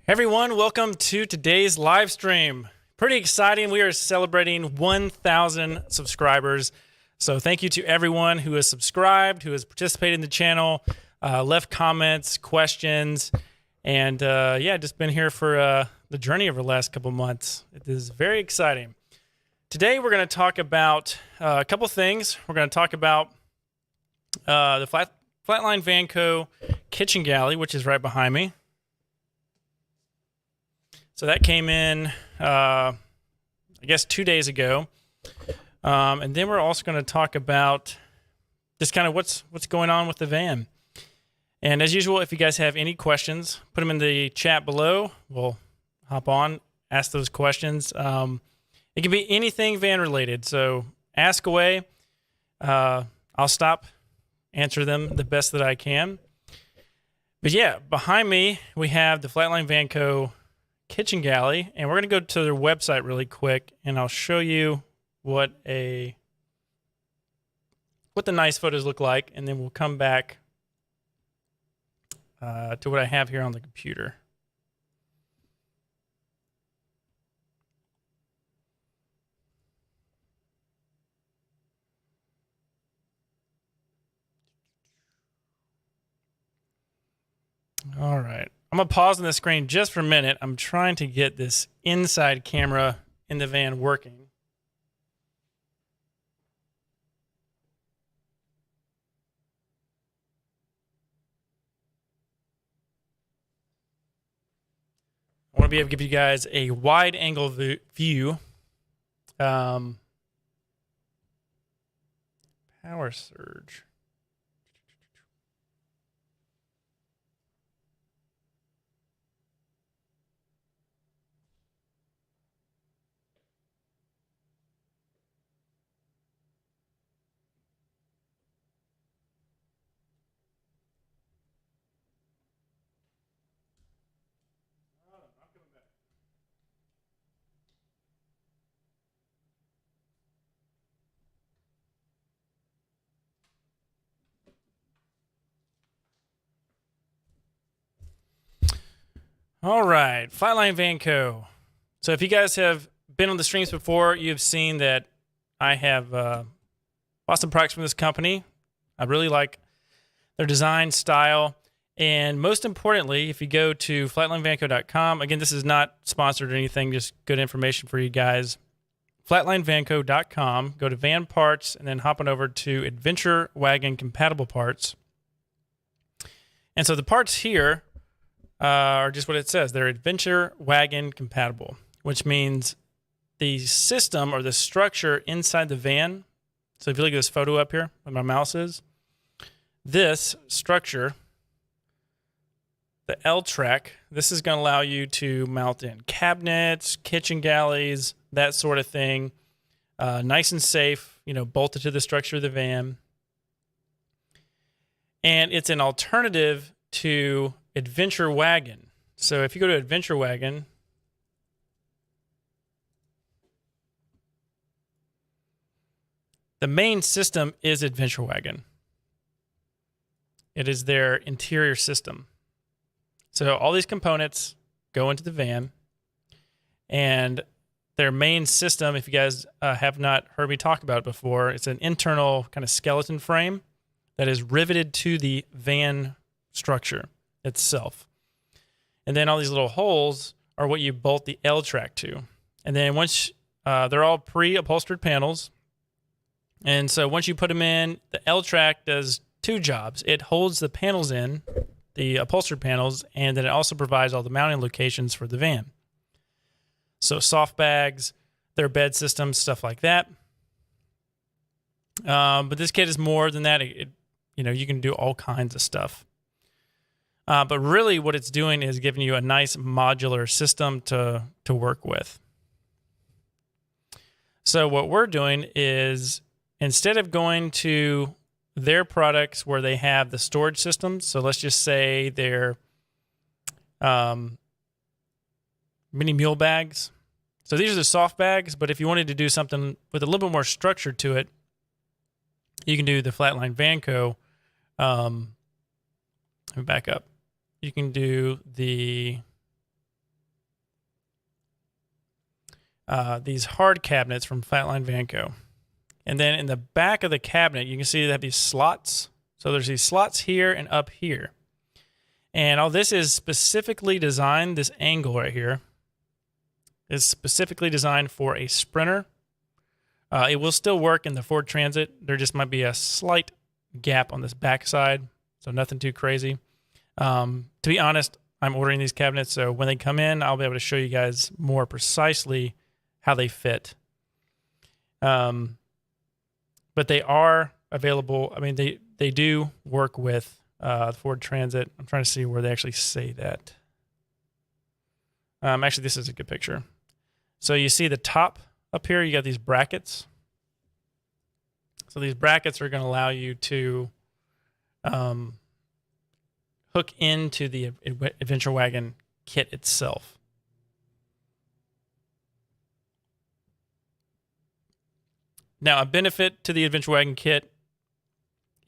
Everyone, welcome to today's live stream. Pretty exciting. We are celebrating 1,000 subscribers. So thank you to everyone who has subscribed, who has participated in the channel, left comments, questions, and just been here for the journey over the last couple months. It is very exciting. Today we're going to talk about a couple things. We're going to talk about the Flatline Vanco kitchen galley, which is right behind me. So that came in, I guess, 2 days ago. And then we're also going to talk about just kind of what's going on with the van. And as usual, if you guys have any questions, put them in the chat below. We'll hop on, ask those questions. It can be anything van related, so ask away. I'll stop, answer them the best that I can. But yeah, behind me, we have the Flatline Vanco kitchen galley, and we're going to go to their website really quick, and I'll show you what the nice photos look like, and then we'll come back to what I have here on the computer. All right. I'm going to pause on the screen just for a minute. I'm trying to get this inside camera in the van working. I want to be able to give you guys a wide angle view. Power surge. All right, Flatline Vanco. So if you guys have been on the streams before, you've seen that I have bought some products from this company. I really like their design, style, and most importantly, if you go to flatlinevanco.com, again, this is not sponsored or anything, just good information for you guys. Flatlinevanco.com, go to van parts, and then hop on over to Adventure Wagon compatible parts. And so the parts here are just what it says. They're Adventure Wagon compatible, which means the system or the structure inside the van. So if you look at this photo up here where my mouse is, this structure, the L-track, this is going to allow you to mount in cabinets, kitchen galleys, that sort of thing. Nice and safe, bolted to the structure of the van. And it's an alternative to Adventure Wagon. So if you go to Adventure Wagon, the main system is Adventure Wagon. It is their interior system. So all these components go into the van, and their main system, if you guys have not heard me talk about it before, it's an internal kind of skeleton frame that is riveted to the van structure itself. And then all these little holes are what you bolt the L-track to. And then once they're all pre-upholstered panels, and so once you put them in, the L-track does two jobs. It holds the panels in, the upholstered panels, and then it also provides all the mounting locations for the van. So soft bags, their bed systems, stuff like that. But this kit is more than that. You can do all kinds of stuff. But really what it's doing is giving you a nice modular system to work with. So what we're doing is, instead of going to their products where they have the storage systems, so let's just say they're mini mule bags. So these are the soft bags, but if you wanted to do something with a little bit more structure to it, you can do the Flatline Vanco. Let me back up. You can do the these hard cabinets from Flatline Vanco. And then in the back of the cabinet, you can see they have these slots. So there's these slots here and up here. And all this is specifically designed, this angle right here is specifically designed for a Sprinter. It will still work in the Ford Transit. There just might be a slight gap on this back side, so nothing too crazy. To be honest, I'm ordering these cabinets, so when they come in, I'll be able to show you guys more precisely how they fit. But they are available. I mean, they do work with the Ford Transit. I'm trying to see where they actually say that. Actually, this is a good picture. So you see the top up here, you got these brackets. So these brackets are going to allow you to hook into the Adventure Wagon kit itself. Now, a benefit to the Adventure Wagon kit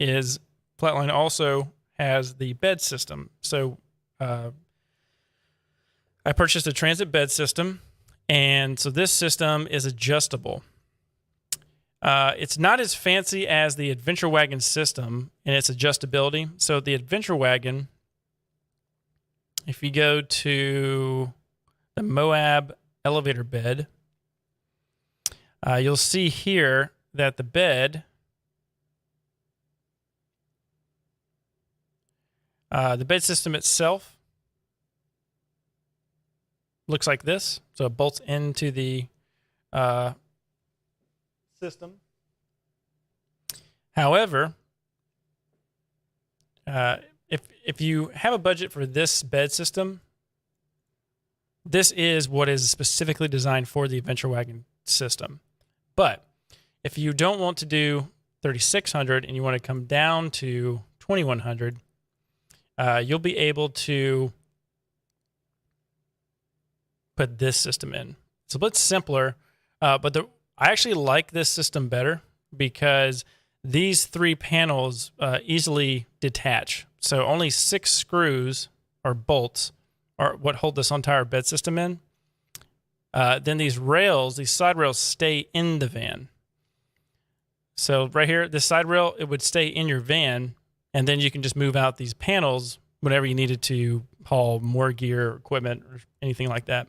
is Flatline also has the bed system. So I purchased a transit bed system, and so this system is adjustable. It's not as fancy as the Adventure Wagon system in its adjustability. So the Adventure Wagon, if you go to the Moab elevator bed, you'll see here that the bed, system itself looks like this. So it bolts into the system. However, if you have a budget for this bed system, this is what is specifically designed for the Adventure Wagon system. But if you don't want to do 3,600 and you want to come down to 2,100, you'll be able to put this system in. It's a bit simpler, but I actually like this system better because these three panels easily detach. So only 6 screws or bolts are what hold this entire bed system in. Then these rails, these side rails, stay in the van. So right here, this side rail, it would stay in your van, and then you can just move out these panels whenever you needed to haul more gear, or equipment, or anything like that.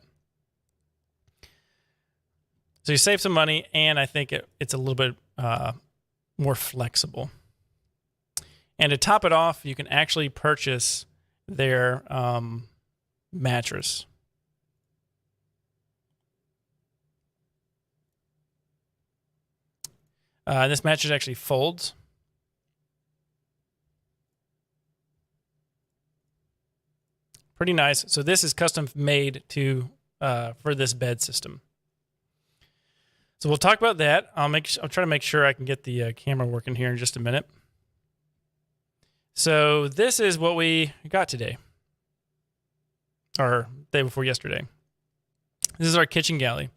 So you save some money, and I think it's a little bit more flexible. And to top it off, you can actually purchase their mattress. This mattress actually folds. Pretty nice. So this is custom made for this bed system. So we'll talk about that. I'll try to make sure I can get the camera working here in just a minute. So this is what we got today, or day before yesterday. This is our kitchen galley.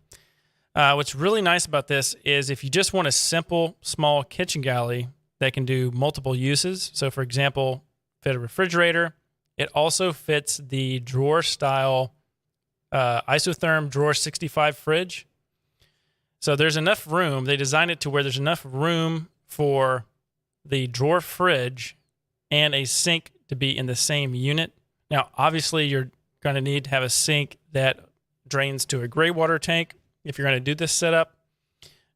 What's really nice about this is if you just want a simple, small kitchen galley that can do multiple uses. So for example, fit a refrigerator. It also fits the drawer style isotherm drawer 65 fridge. So there's enough room. They designed it to where there's enough room for the drawer fridge and a sink to be in the same unit. Now, obviously, you're going to need to have a sink that drains to a gray water tank if you're going to do this setup,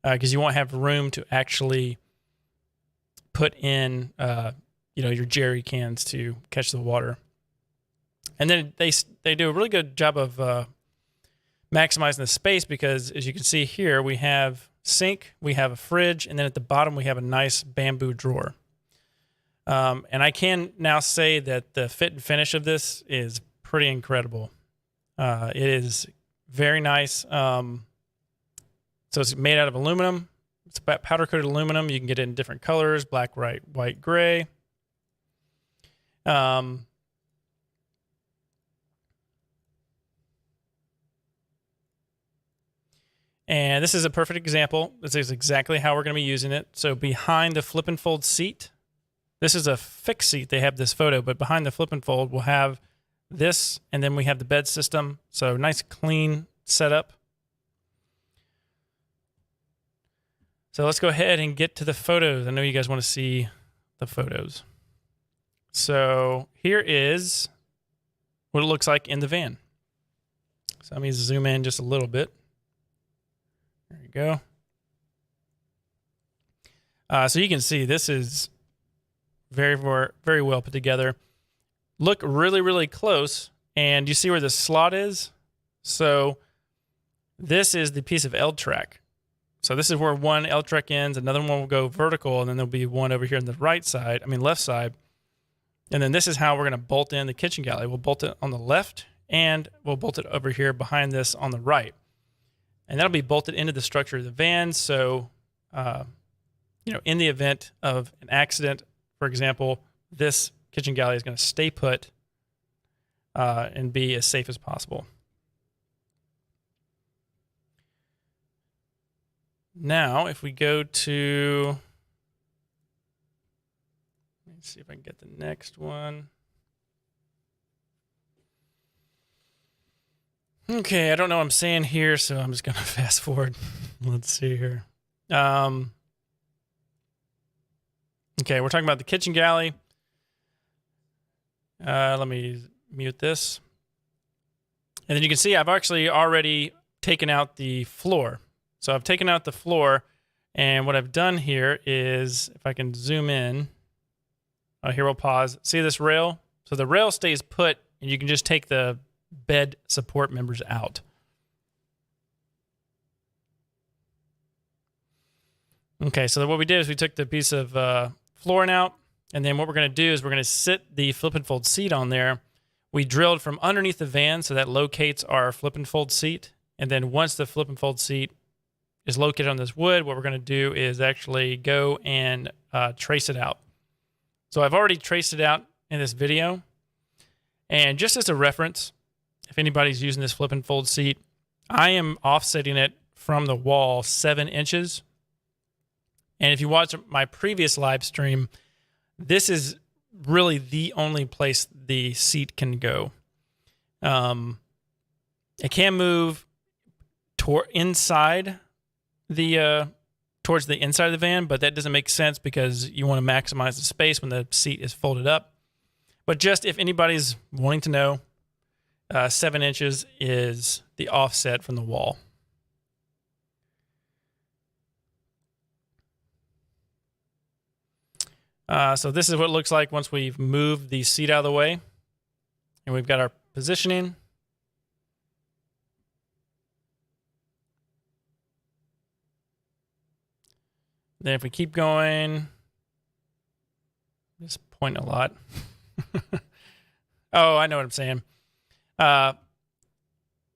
because you won't have room to actually put in, your jerry cans to catch the water. And then they do a really good job of maximizing the space because, as you can see here, we have sink, we have a fridge, and then at the bottom we have a nice bamboo drawer. And I can now say that the fit and finish of this is pretty incredible. It is very nice. So it's made out of aluminum. It's powder-coated aluminum. You can get it in different colors, black, white, gray. And this is a perfect example. This is exactly how we're going to be using it. So behind the flip and fold seat, this is a fixed seat. They have this photo, but behind the flip and fold, we'll have this, and then we have the bed system. So nice, clean setup. So let's go ahead and get to the photos. I know you guys want to see the photos. So here is what it looks like in the van. So let me zoom in just a little bit. There you go. So you can see this is very, very well put together. Look really, really close, and you see where the slot is? So this is the piece of L-track. So this is where one L-track ends, another one will go vertical, and then there'll be one over here on the left side. And then this is how we're going to bolt in the kitchen galley. We'll bolt it on the left, and we'll bolt it over here behind this on the right. And that'll be bolted into the structure of the van. So, in the event of an accident, for example, this kitchen galley is going to stay put and be as safe as possible. Now, if we go to, let's see if I can get the next one. Okay, I don't know what I'm saying here, so I'm just going to fast forward. Let's see here. Okay, we're talking about the kitchen galley. Let me mute this. And then you can see I've actually already taken out the floor. So I've taken out the floor, and what I've done here is, if I can zoom in, here we'll pause. See this rail? So the rail stays put, and you can just take the bed support members out. Okay, so what we did is we took the piece of flooring out, and then what we're going to do is we're going to sit the flip and fold seat on there. We drilled from underneath the van, so that locates our flip and fold seat. And then once the flip and fold seat is located on this wood, what we're going to do is actually go and trace it out. So I've already traced it out in this video. And just as a reference, if anybody's using this flip and fold seat, I am offsetting it from the wall 7 inches. And if you watch my previous live stream, this is really the only place the seat can go. It can move inside towards the inside of the van, but that doesn't make sense because you want to maximize the space when the seat is folded up. But just if anybody's wanting to know, 7 inches is the offset from the wall. So this is what it looks like once we've moved the seat out of the way, and we've got our positioning. Then if we keep going, just point a lot. Oh, I know what I'm saying. The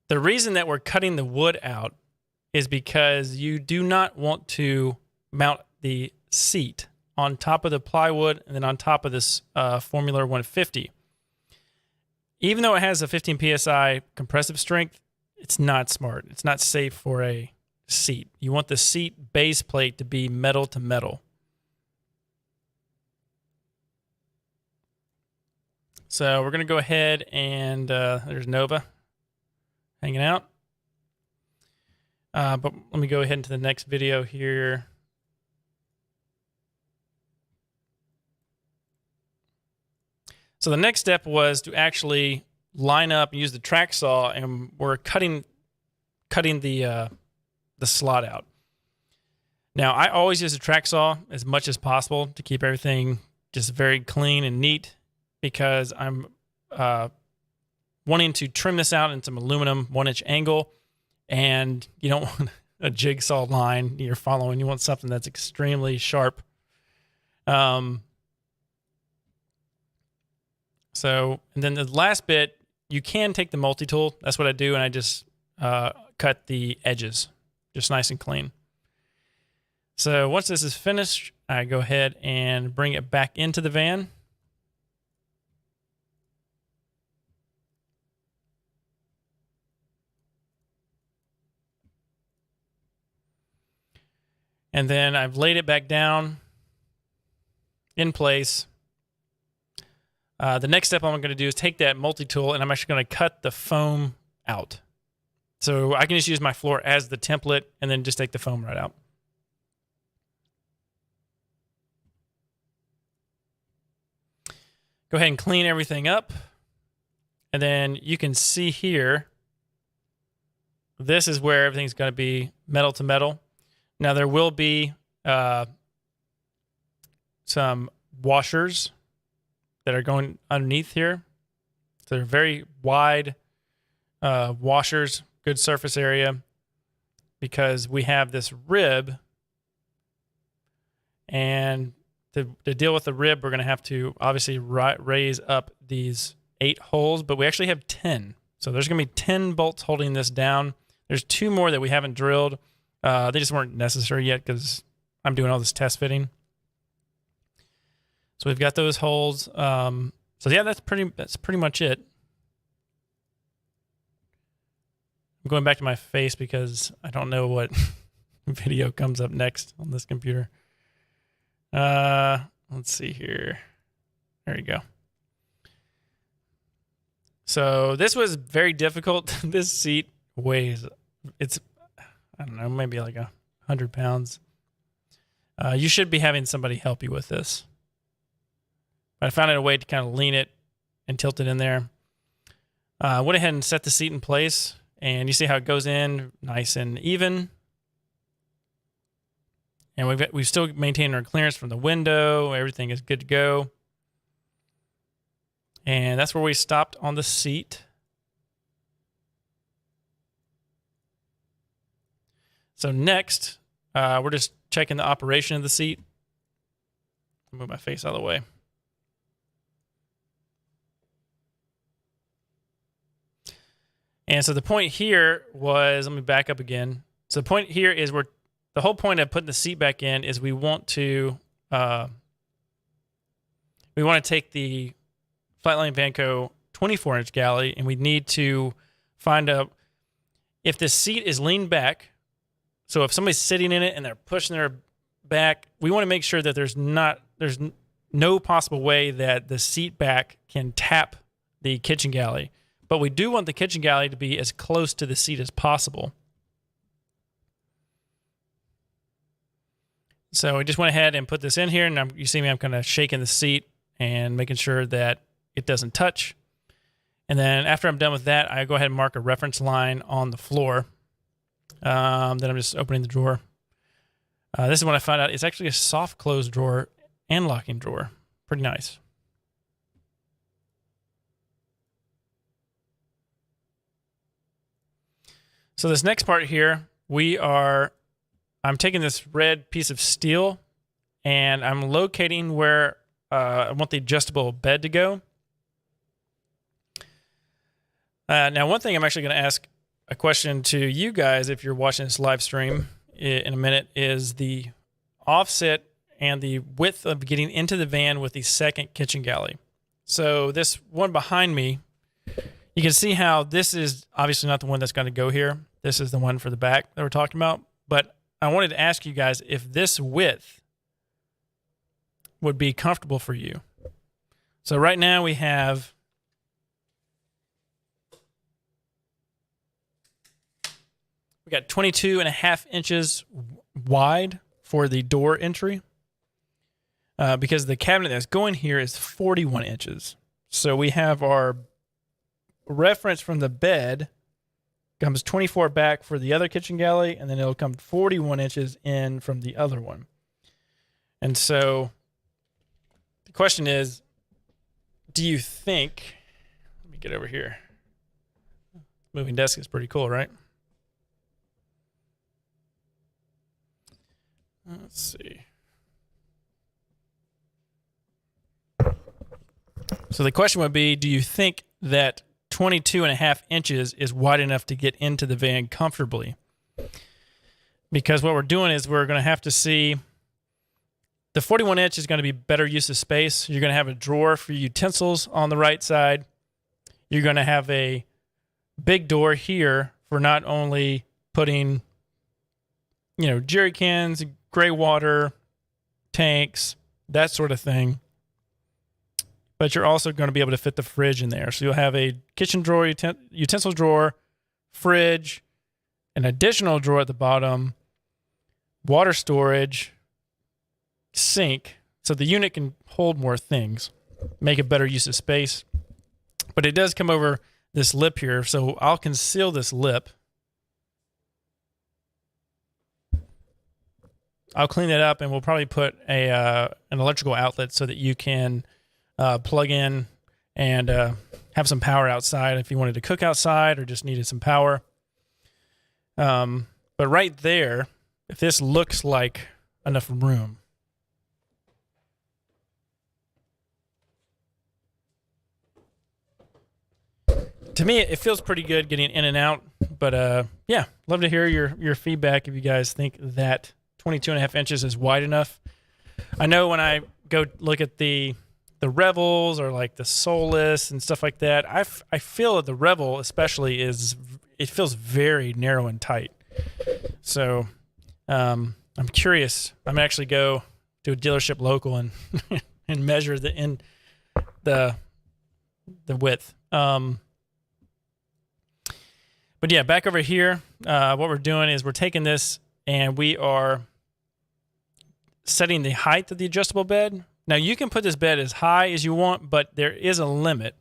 reason that we're cutting the wood out is because you do not want to mount the seat on top of the plywood and then on top of this Formula 150. Even though it has a 15 PSI compressive strength, it's not smart. It's not safe for a seat. You want the seat base plate to be metal to metal. So we're going to go ahead and there's Nova hanging out. But let me go ahead into the next video here. So the next step was to actually line up and use the track saw, and we're cutting the slot out. Now, I always use a track saw as much as possible to keep everything just very clean and neat, because I'm wanting to trim this out in some aluminum 1-inch angle, and you don't want a jigsaw line you're following. You want something that's extremely sharp. So, and then the last bit, you can take the multi-tool. That's what I do, and I just cut the edges just nice and clean. So once this is finished, I go ahead and bring it back into the van. And then I've laid it back down in place. The next step I'm going to do is take that multi-tool, and I'm actually going to cut the foam out. So I can just use my floor as the template and then just take the foam right out. go ahead and clean everything up. And then you can see here, this is where everything's going to be metal to metal. Now there will be some washers that are going underneath here. So they're very wide washers, good surface area, because we have this rib. And to deal with the rib, we're going to have to obviously raise up these 8 holes, but we actually have 10. So there's going to be 10 bolts holding this down. There's 2 more that we haven't drilled. They just weren't necessary yet because I'm doing all this test fitting. So we've got those holes. So yeah, that's pretty much it. I'm going back to my face because I don't know what video comes up next on this computer. Let's see here. There you go. So this was very difficult. This seat weighs, I don't know, maybe like 100 pounds. You should be having somebody help you with this. But I found a way to kind of lean it and tilt it in there. I went ahead and set the seat in place, and you see how it goes in nice and even. And we've still maintained our clearance from the window. Everything is good to go. And that's where we stopped on the seat. So next, we're just checking the operation of the seat. Move my face out of the way. And so the point here was, let me back up again. So the point here is the whole point of putting the seat back in is we want to take the Flightline Vanco 24-inch galley, and we need to find out if the seat is leaned back. So if somebody's sitting in it and they're pushing their back, we want to make sure that there's no possible way that the seat back can tap the kitchen galley. But we do want the kitchen galley to be as close to the seat as possible. So we just went ahead and put this in here, and you see me, I'm kind of shaking the seat and making sure that it doesn't touch. And then after I'm done with that, I go ahead and mark a reference line on the floor. Then I'm just opening the drawer. This is when I found out it's actually a soft close drawer and locking drawer. Pretty nice. So this next part here, I'm taking this red piece of steel and I'm locating where I want the adjustable bed to go. Now, one thing I'm actually going to ask a question to you guys if you're watching this live stream in a minute is the offset and the width of getting into the van with the second kitchen galley. So this one behind me, you can see how this is obviously not the one that's going to go here. This is the one for the back that we're talking about. But I wanted to ask you guys if this width would be comfortable for you. So right now we got 22.5 inches wide for the door entry because the cabinet that's going here is 41 inches. So we have our reference from the bed comes 24 back for the other kitchen galley, and then it'll come 41 inches in from the other one. And so the question is, do you think, let me get over here. Moving desk is pretty cool, right? Let's see. So the question would be, do you think that 22.5 inches is wide enough to get into the van comfortably? Because what we're doing is we're going to have to see the 41 inch is going to be better use of space. You're going to have a drawer for utensils on the right side. You're going to have a big door here for not only putting, jerry cans, gray water, tanks, that sort of thing. But you're also going to be able to fit the fridge in there. So you'll have a kitchen drawer, utensil drawer, fridge, an additional drawer at the bottom, water storage, sink. So the unit can hold more things. make a better use of space. But it does come over this lip here, so I'll conceal this lip. I'll clean it up, and we'll probably put an electrical outlet so that you can plug in and have some power outside if you wanted to cook outside or just needed some power. But right there, if this looks like enough room, to me, it feels pretty good getting in and out. But yeah, love to hear your feedback if you guys think that 22.5 inches is wide enough. I know when I go look at the Revels or like the Solus and stuff like that, I feel that the Revel especially it feels very narrow and tight. So I'm curious. I'm gonna actually go to a dealership local and and measure the width. But yeah, back over here, what we're doing is we're taking this and we are setting the height of the adjustable bed. Now, you can put this bed as high as you want, but there is a limit.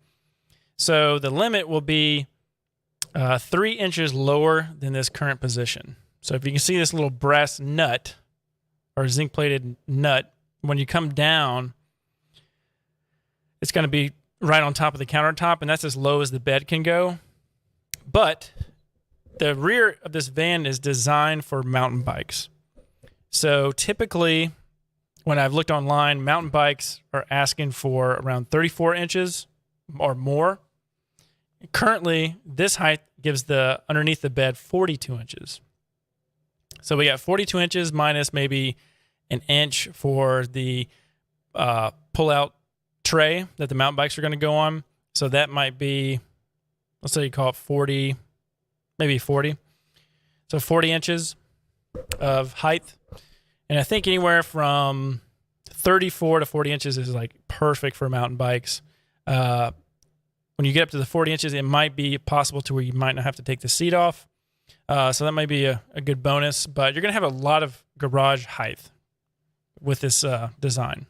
So the limit will be 3 inches lower than this current position. So if you can see this little brass nut or zinc-plated nut, when you come down, it's going to be right on top of the countertop, and that's as low as the bed can go. But the rear of this van is designed for mountain bikes. So typically, when I've looked online, mountain bikes are asking for around 34 inches or more. Currently, this height gives underneath the bed 42 inches. So we got 42 inches minus maybe an inch for the pull-out tray that the mountain bikes are going to go on. So that might be, let's say you call it 40, maybe 40. So 40 inches of height. And I think anywhere from 34 to 40 inches is like perfect for mountain bikes. When you get up to the 40 inches, it might be possible to where you might not have to take the seat off. So that might be a good bonus, but you're going to have a lot of garage height with this design.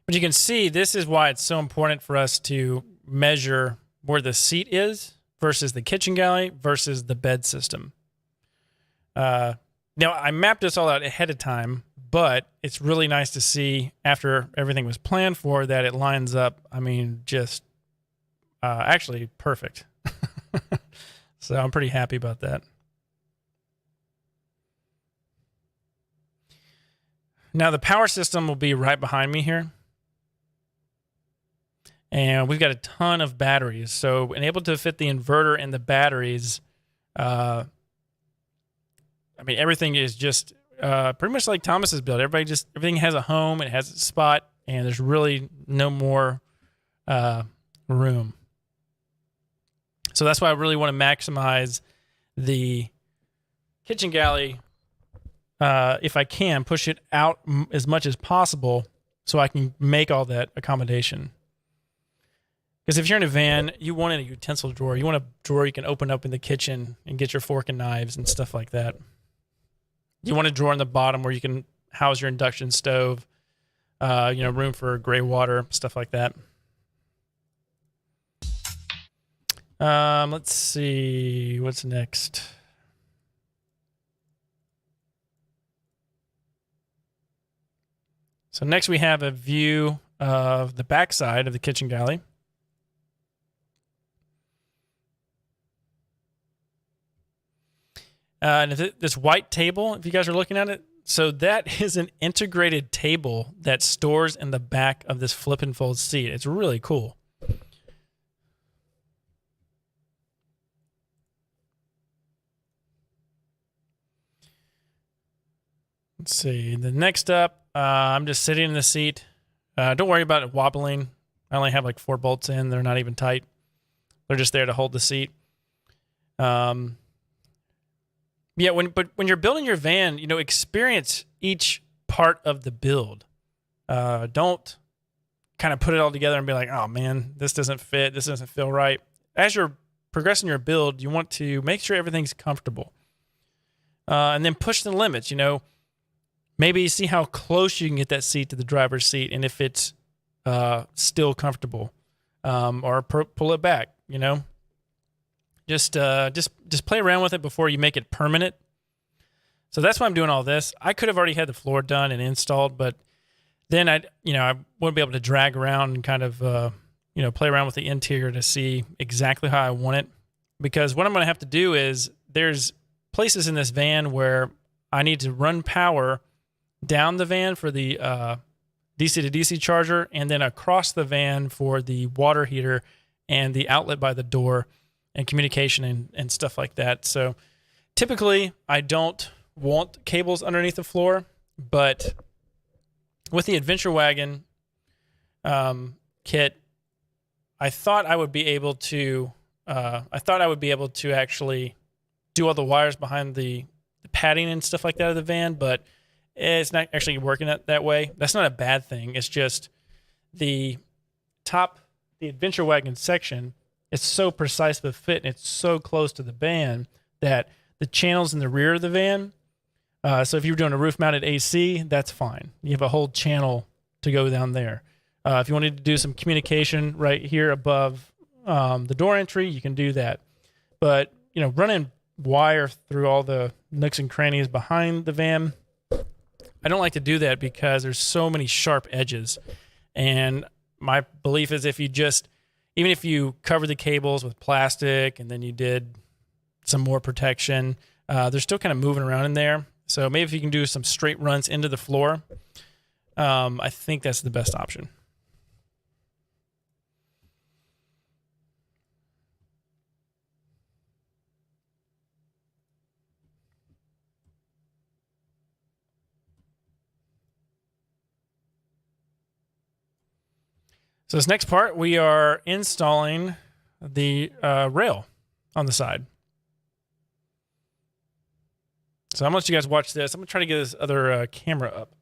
But you can see this is why it's so important for us to measure where the seat is versus the kitchen galley versus the bed system. Now, I mapped this all out ahead of time, but it's really nice to see after everything was planned for that it lines up. I mean, just actually perfect. So I'm pretty happy about that. Now, the power system will be right behind me here. And we've got a ton of batteries. So being able to fit the inverter and the batteries, I mean, everything is just pretty much like Thomas's build. Everything has a home, it has a spot, and there's really no more room. So that's why I really want to maximize the kitchen galley. If I can, push it out as much as possible so I can make all that accommodation. Because if you're in a van, you want a utensil drawer. You want a drawer you can open up in the kitchen and get your fork and knives and stuff like that. You want a drawer in the bottom where you can house your induction stove, room for gray water, stuff like that. Let's see, what's next? So next we have a view of the backside of the kitchen galley. And this white table, if you guys are looking at it, so that is an integrated table that stores in the back of this flip and fold seat. It's really cool. Let's see. The next up, I'm just sitting in the seat. Don't worry about it wobbling. I only have like 4 bolts in. They're not even tight. They're just there to hold the seat. Yeah, when you're building your van, experience each part of the build. Don't kind of put it all together and be like, oh man, this doesn't fit. This doesn't feel right. As you're progressing your build, you want to make sure everything's comfortable. and then push the limits. Maybe see how close you can get that seat to the driver's seat, and if it's still comfortable, or pull it back. Just play around with it before you make it permanent. So that's why I'm doing all this. I could have already had the floor done and installed, but then I wouldn't be able to drag around and kind of play around with the interior to see exactly how I want it. Because what I'm going to have to do is there's places in this van where I need to run power down the van for the DC to DC charger, and then across the van for the water heater and the outlet by the door and communication and stuff like that. So typically I don't want cables underneath the floor, but with the Adventure Wagon kit, I thought I would be able to actually do all the wires behind the padding and stuff like that of the van, but it's not actually working that way. That's not a bad thing. It's just the Adventure Wagon section, it's so precise with fit, and it's so close to the van that the channels in the rear of the van, so if you were doing a roof-mounted AC, that's fine. You have a whole channel to go down there. If you wanted to do some communication right here above the door entry, you can do that. But, running wire through all the nooks and crannies behind the van, I don't like to do that because there's so many sharp edges. And my belief is even if you cover the cables with plastic and then you did some more protection, they're still kind of moving around in there. So maybe if you can do some straight runs into the floor, I think that's the best option. So this next part, we are installing the rail on the side. So I'm going to let you guys watch this. I'm going to try to get this other camera up.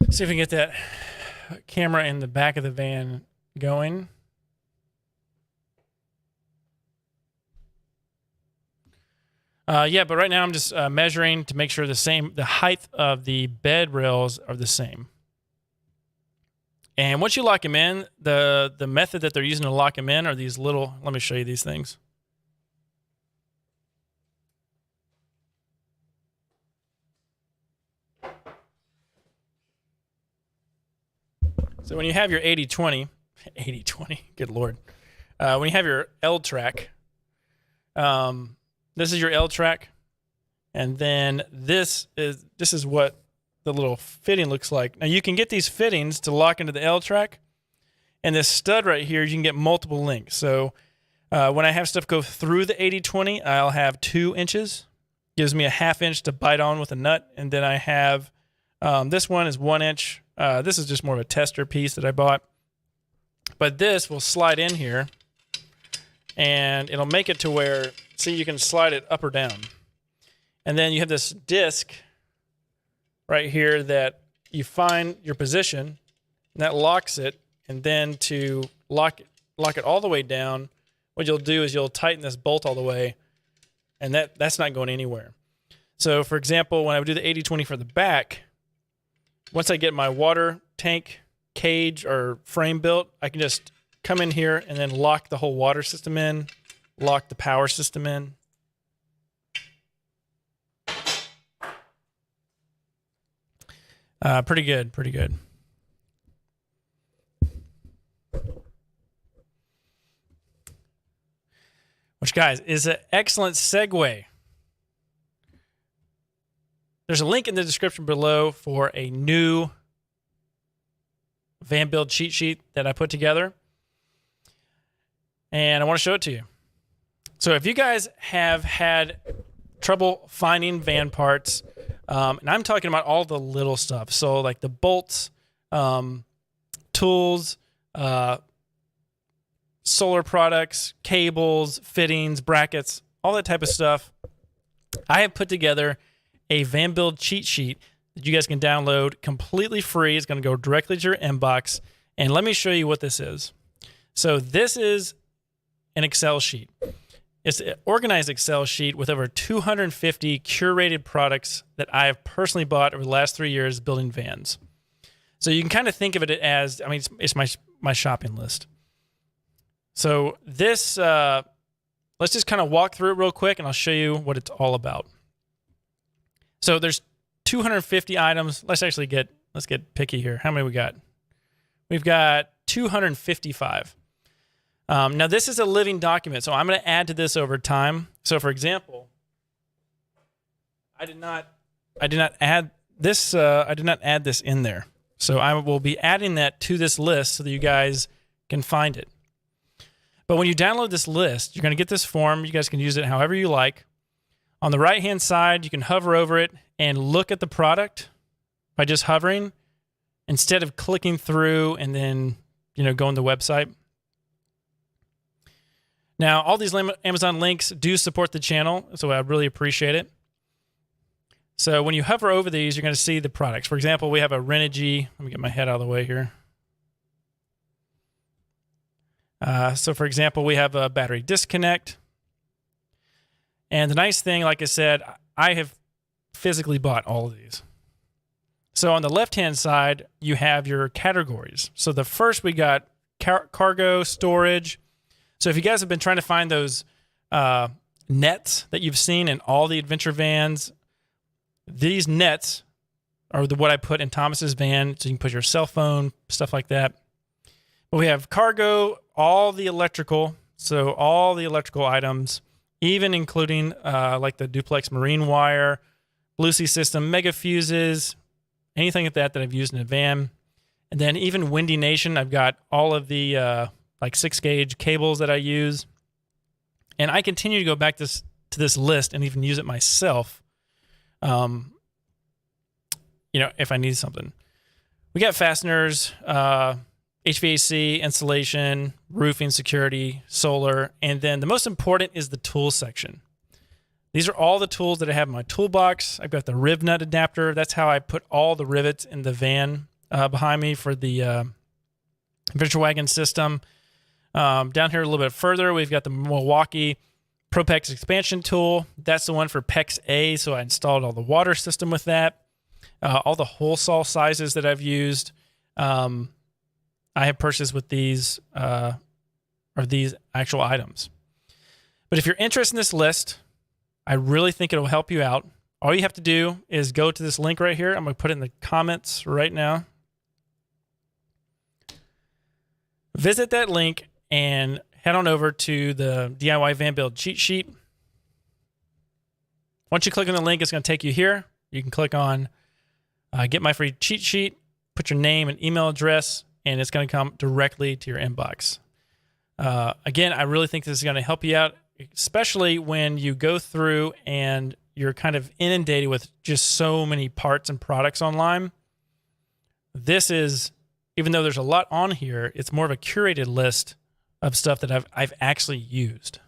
See if we can get that camera in the back of the van going. Yeah, but right now I'm just measuring to make sure the height of the bed rails are the same. And once you lock them in, the method that they're using to lock them in are these little, let me show you these things. So when you have your 80-20, good Lord. When you have your L track, this is your L track. And then this is what the little fitting looks like. Now you can get these fittings to lock into the L track. And this stud right here, you can get multiple links. So when I have stuff go through the 80-20, I'll have 2 inches. Gives me a 1/2 inch to bite on with a nut. And then I have, this one is 1 inch. This is just more of a tester piece that I bought. But this will slide in here. And it'll make it to where, see, you can slide it up or down. And then you have this disc right here that you find your position, and that locks it. And then to lock it all the way down, what you'll do is you'll tighten this bolt all the way, and that's not going anywhere. So, for example, when I would do the 80-20 for the back, once I get my water tank cage or frame built, I can just come in here and then lock the whole water system in, lock the power system in. Pretty good, pretty good. Which, guys, is an excellent segue. There's a link in the description below for a new van build cheat sheet that I put together. And I want to show it to you. So if you guys have had trouble finding van parts, And I'm talking about all the little stuff. So like the bolts, tools, solar products, cables, fittings, brackets, all that type of stuff. I have put together a van build cheat sheet that you guys can download completely free. It's going to go directly to your inbox. And let me show you what this is. So this is an Excel sheet. It's an organized Excel sheet with over 250 curated products that I have personally bought over the last 3 years building vans. So you can kind of think of it as, I mean, it's my shopping list. So this, let's just kind of walk through it real quick and I'll show you what it's all about. So there's 250 items. Let's get picky here. How many we got? We've got 255. Now this is a living document, so I'm going to add to this over time. So for example, I did not add this in there. So I will be adding that to this list so that you guys can find it. But when you download this list, you're going to get this form. You guys can use it however you like. On the right-hand side, you can hover over it and look at the product by just hovering instead of clicking through and then, going to the website. Now, all these Amazon links do support the channel, so I really appreciate it. So when you hover over these, you're going to see the products. For example, we have a Renogy. Let me get my head out of the way here. So for example, we have a battery disconnect. And the nice thing, like I said, I have physically bought all of these. So on the left-hand side, you have your categories. So the first we got cargo, storage. So if you guys have been trying to find those nets that you've seen in all the adventure vans, these nets are what I put in Thomas's van, so you can put your cell phone, stuff like that. But we have cargo, all the electrical, so all the electrical items, even including like the duplex marine wire, Blue Sea system, mega fuses, anything like that I've used in a van. And then even Windy Nation, I've got all of the like 6-gauge cables that I use. And I continue to go back to this list and even use it myself, if I need something. We got fasteners, HVAC, insulation, roofing, security, solar, and then the most important is the tool section. These are all the tools that I have in my toolbox. I've got the rib nut adapter. That's how I put all the rivets in the van behind me for the adventure wagon system. Down here a little bit further, we've got the Milwaukee ProPEX expansion tool. That's the one for PEX A, so I installed all the water system with that. All the hole saw sizes that I've used, I have purchased with these these actual items. But if you're interested in this list, I really think it'll help you out. All you have to do is go to this link right here. I'm going to put it in the comments right now. Visit that link and head on over to the DIY Van Build cheat sheet. Once you click on the link, it's going to take you here. You can click on Get My Free Cheat Sheet, put your name and email address, and it's going to come directly to your inbox. Again, I really think this is going to help you out, especially when you go through and you're kind of inundated with just so many parts and products online. This is, even though there's a lot on here, it's more of a curated list of stuff that I've actually used.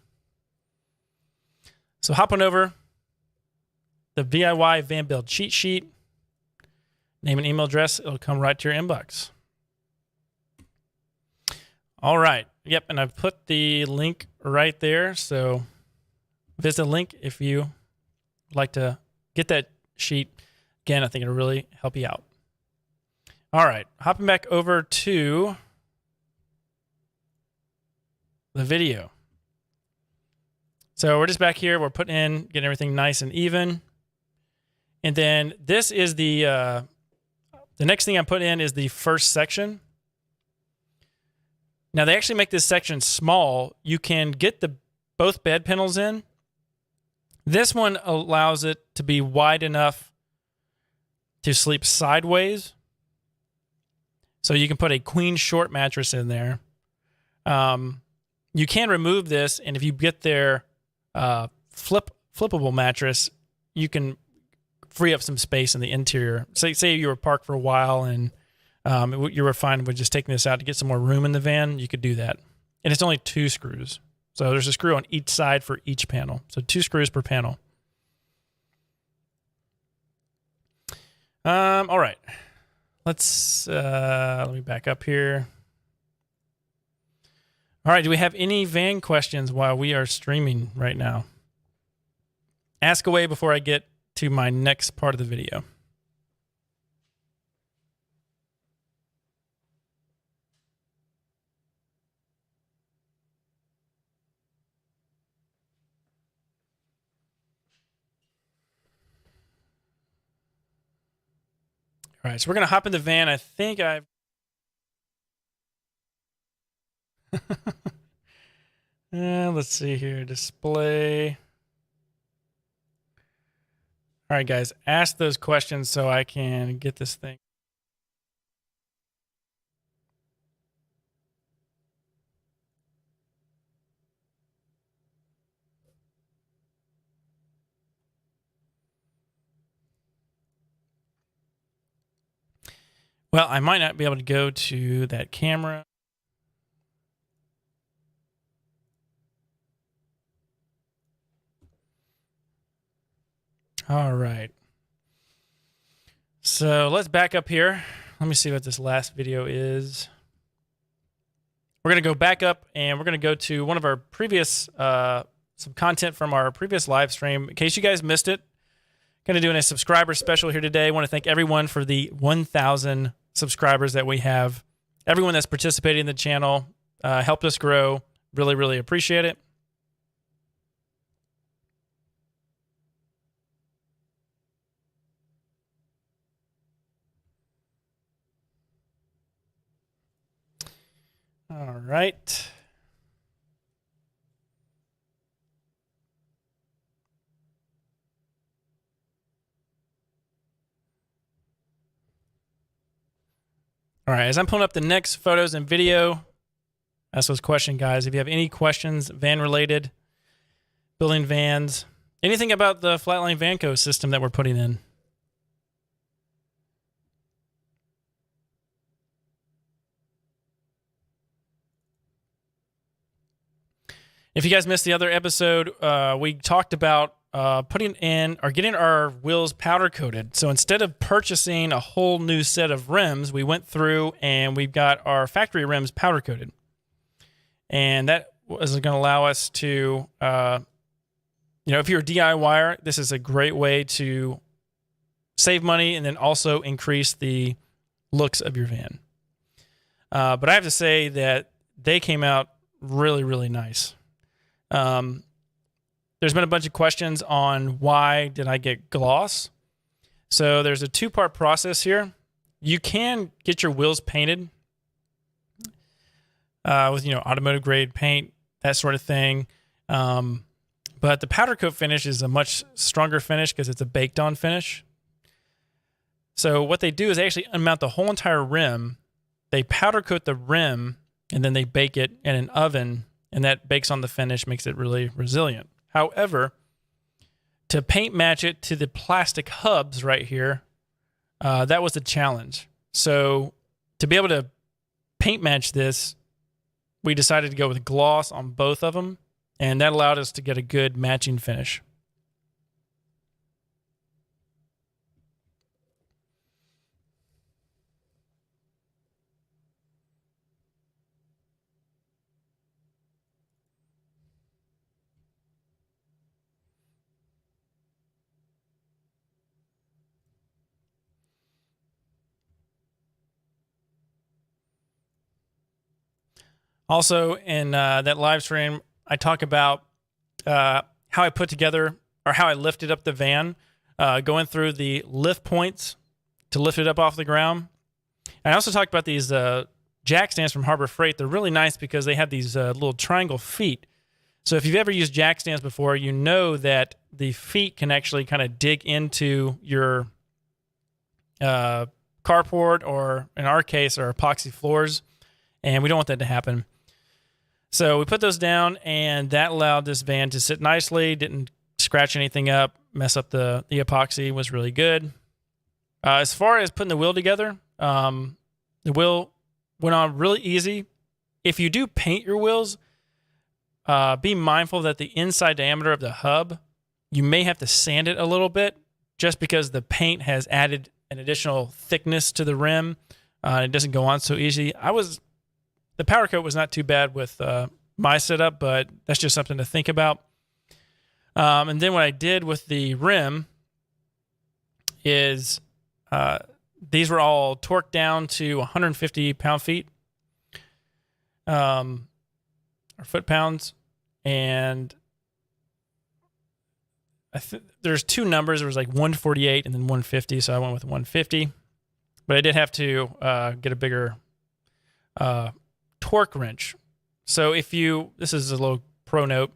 So hop on over the DIY Van Build cheat sheet, name and email address, it'll come right to your inbox. All right. Yep, and I've put the link right there, so visit the link if you would like to get that sheet. Again, I think it'll really help you out. All right, hopping back over to the video. So we're just back here. We're putting in, getting everything nice and even. And then this is the next thing I put in is the first section. Now they actually make this section small. You can get both bed panels in. This one allows it to be wide enough to sleep sideways. So you can put a queen short mattress in there. You can remove this, and if you get their flippable mattress, you can free up some space in the interior. Say you were parked for a while and you were fine with just taking this out to get some more room in the van, you could do that. And it's only 2 screws. So there's a screw on each side for each panel. So 2 screws per panel. All right. Let me back up here. All right, do we have any van questions while we are streaming right now? Ask away before I get to my next part of the video. All right, so we're going to hop in the van. I think I've... let's see here. Display. All right, guys, ask those questions so I can get this thing. Well, I might not be able to go to that camera. All right. So let's back up here. Let me see what this last video is. We're going to go back up and we're going to go to one of our previous, some content from our previous live stream. In case you guys missed it, going to do a subscriber special here today. I want to thank everyone for the 1,000 subscribers that we have. Everyone that's participating in the channel helped us grow. Really, really appreciate it. All right. All right, as I'm pulling up the next photos and video, ask those questions, guys. If you have any questions, van related, building vans, anything about the Flatline Vanco system that we're putting in. If you guys missed the other episode, we talked about putting in or getting our wheels powder coated. So instead of purchasing a whole new set of rims, we went through and we've got our factory rims powder coated. And that was going to allow us to, if you're a DIYer, this is a great way to save money and then also increase the looks of your van. But I have to say that they came out really, really nice. There's been a bunch of questions on why did I get gloss. So there's a 2-part process here. You can get your wheels painted with, automotive grade paint, that sort of thing. But the powder coat finish is a much stronger finish because it's a baked on finish. So what they do is they actually unmount the whole entire rim. They powder coat the rim and then they bake it in an oven. And that bakes on the finish, makes it really resilient. However, to paint match it to the plastic hubs right here, that was the challenge. So to be able to paint match this, we decided to go with gloss on both of them, and that allowed us to get a good matching finish. Also, in that live stream, I talk about how I put together or how I lifted up the van, going through the lift points to lift it up off the ground. And I also talked about these jack stands from Harbor Freight. They're really nice because they have these little triangle feet. So if you've ever used jack stands before, you know that the feet can actually kind of dig into your carport, or in our case, our epoxy floors. And we don't want that to happen. So we put those down, and that allowed this van to sit nicely, didn't scratch anything up, mess up the epoxy. Was really good. As far as putting the wheel together, the wheel went on really easy. If you do paint your wheels, be mindful that the inside diameter of the hub, you may have to sand it a little bit just because the paint has added an additional thickness to the rim. It doesn't go on so easy. The powder coat was not too bad with my setup, but that's just something to think about. And then what I did with the rim is these were all torqued down to 150 pound-feet or foot-pounds, and there's two numbers. There was like 148 and then 150, so I went with 150. But I did have to get a bigger torque wrench. So this is a little pro note,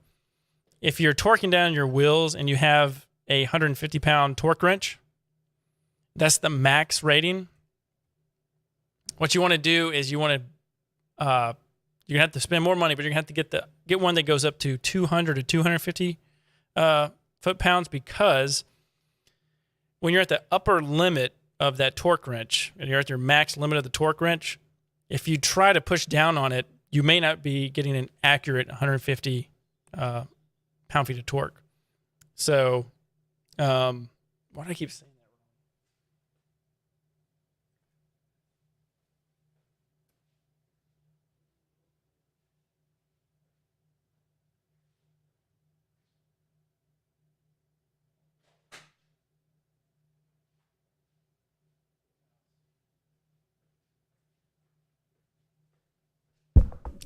if you're torquing down your wheels and you have a 150-pound torque wrench, that's the max rating. What you want to do is you're going to have to spend more money, but you're going to have to get one that goes up to 200 to 250 foot-pounds, because when you're at the upper limit of that torque wrench and you're at your max limit of the torque wrench, if you try to push down on it, you may not be getting an accurate 150 pound-feet of torque. So, why do I keep saying that?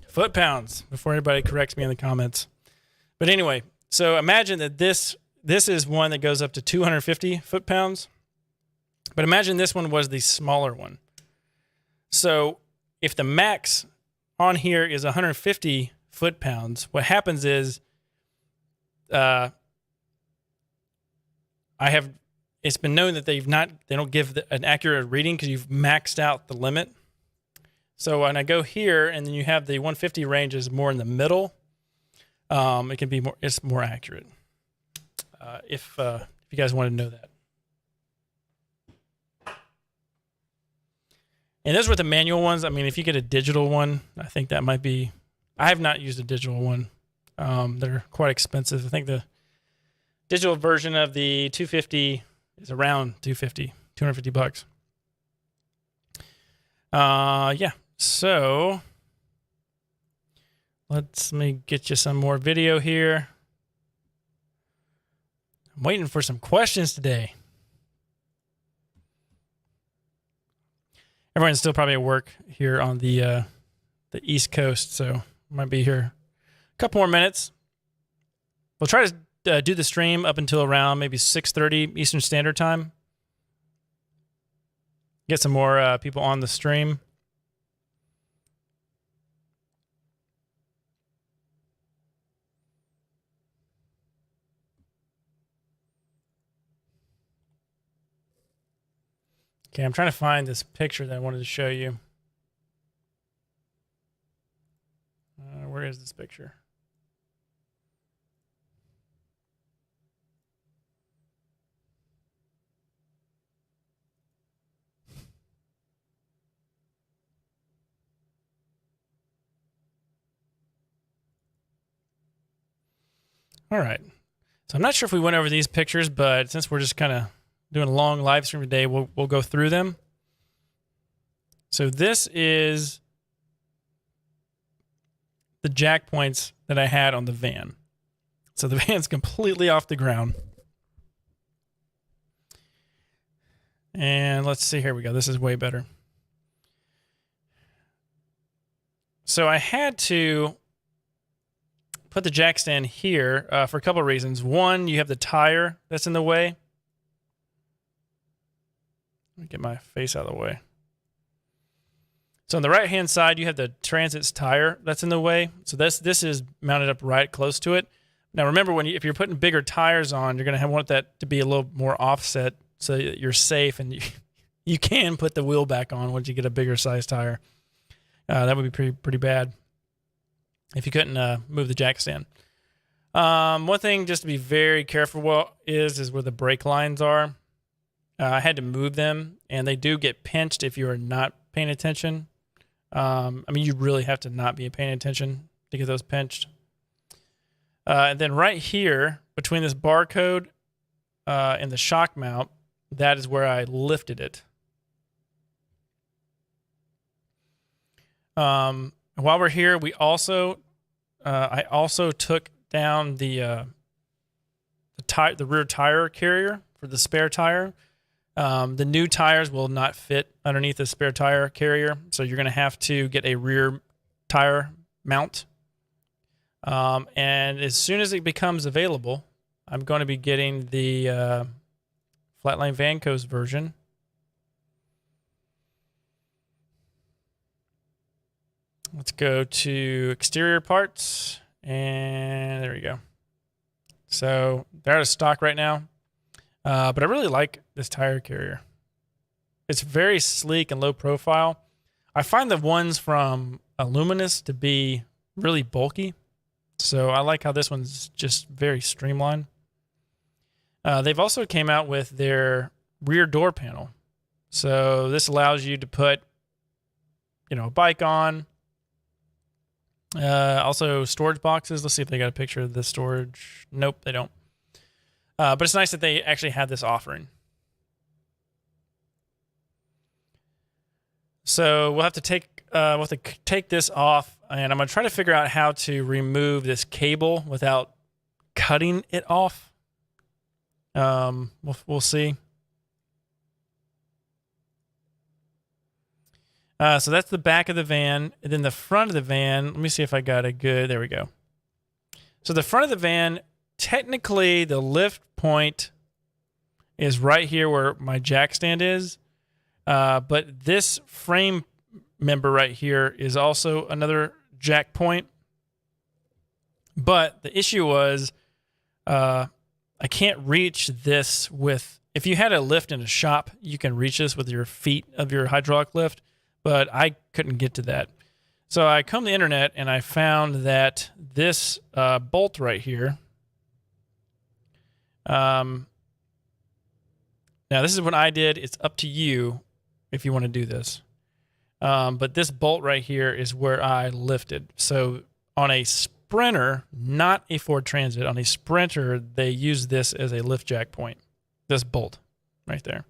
Foot-pounds, before anybody corrects me in the comments. But anyway, so imagine that this is one that goes up to 250 foot-pounds. But imagine this one was the smaller one. So if the max on here is 150 foot-pounds, what happens is it's been known that they don't give an accurate reading because you've maxed out the limit. So when I go here, and then you have the 150 range is more in the middle, it's more accurate. If you guys want to know that. And those were the manual ones. I mean, if you get a digital one, I think that might be. I have not used a digital one. They're quite expensive. I think the digital version of the 250 is around $250 yeah. So let me get you some more video here. I'm waiting for some questions today. Everyone's still probably at work here on the East Coast, so might be here a couple more minutes. We'll try to do the stream up until around maybe 6:30 Eastern Standard Time. Get some more people on the stream. Okay, I'm trying to find this picture that I wanted to show you. Where is this picture? All right. So I'm not sure if we went over these pictures, but since we're just kind of doing a long live stream today, we'll go through them. So this is the jack points that I had on the van. So the van's completely off the ground. And let's see, here we go. This is way better. So I had to put the jack stand here for a couple of reasons. One, you have the tire that's in the way. Let me get my face out of the way. So on the right-hand side, you have the Transit's tire that's in the way. So this is mounted up right close to it. Now remember, if you're putting bigger tires on, you're going to want that to be a little more offset so that you're safe, and you can put the wheel back on once you get a bigger size tire. That would be pretty bad if you couldn't move the jack stand. One thing just to be very careful is where the brake lines are. I had to move them, and they do get pinched if you are not paying attention. I mean, you really have to not be paying attention to get those pinched. And then right here, between this barcode and the shock mount, that is where I lifted it. While we're here, we also, I also took down the rear tire carrier for the spare tire. The new tires will not fit underneath the spare tire carrier, so you're going to have to get a rear tire mount. And as soon as it becomes available, I'm going to be getting the Flatline Van Coast version. Let's go to exterior parts, and there we go. So they're out of stock right now, but I really like this tire carrier. It's very sleek and low profile. I find the ones from Illuminous to be really bulky, so I like how this one's just very streamlined. They've also came out with their rear door panel. So this allows you to put, a bike on. Also storage boxes. Let's see if they got a picture of the storage. Nope, they don't. But it's nice that they actually have this offering. So we'll have to take this off, and I'm going to try to figure out how to remove this cable without cutting it off. We'll see. So that's the back of the van. And then the front of the van, let me see if I got a good, there we go. So the front of the van, technically the lift point is right here where my jack stand is. But this frame member right here is also another jack point. But the issue was, I can't reach this with, if you had a lift in a shop, you can reach this with your feet of your hydraulic lift, but I couldn't get to that. So I combed the internet and I found that this bolt right here, now this is what I did. It's up to you if you want to do this. But this bolt right here is where I lifted. So on a Sprinter, not a Ford Transit, on a Sprinter, they use this as a lift jack point. This bolt right there.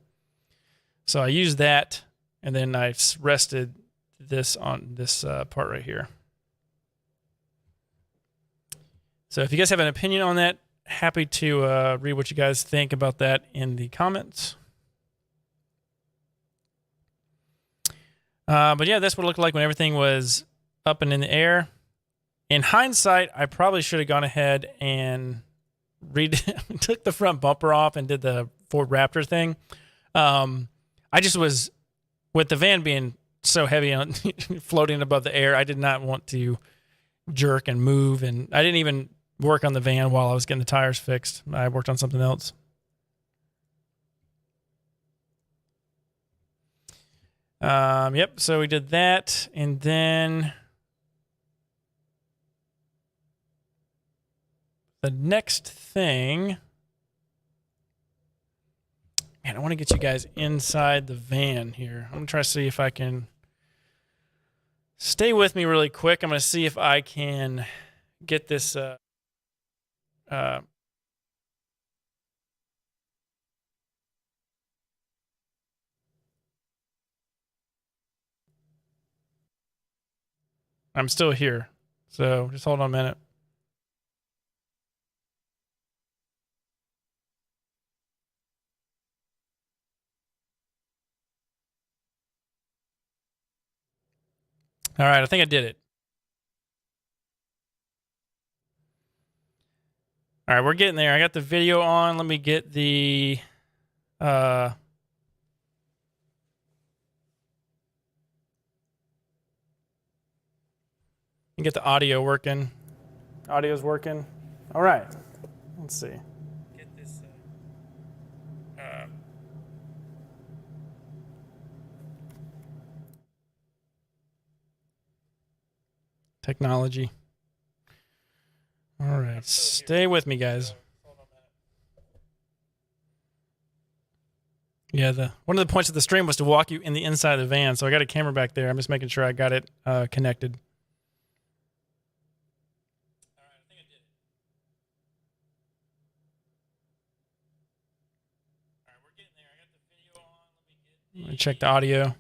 So I used that, and then I rested this on this part right here. So if you guys have an opinion on that, happy to read what you guys think about that in the comments. But yeah, that's what it looked like when everything was up and in the air. In hindsight, I probably should have gone ahead and took the front bumper off and did the Ford Raptor thing. I just was, with the van being so heavy on floating above the air, I did not want to jerk and move, and I didn't even work on the van while I was getting the tires fixed. I worked on something else. Yep, so we did that, and then the next thing, man, I want to get you guys inside the van here. I'm going to try to see if I can stay with me really quick. I'm going to see if I can get this I'm still here, so just hold on a minute. All right, I think I did it. All right, we're getting there. I got the video on. Let me get the get the audio working. Audio's working. All right. Let's see. Get this technology. All right, stay with me, guys. Yeah, one of the points of the stream was to walk you in the inside of the van, so I got a camera back there. I'm just making sure I got it connected. All right, I think I did. All right, we're getting there. I got the video on. Let me check the audio.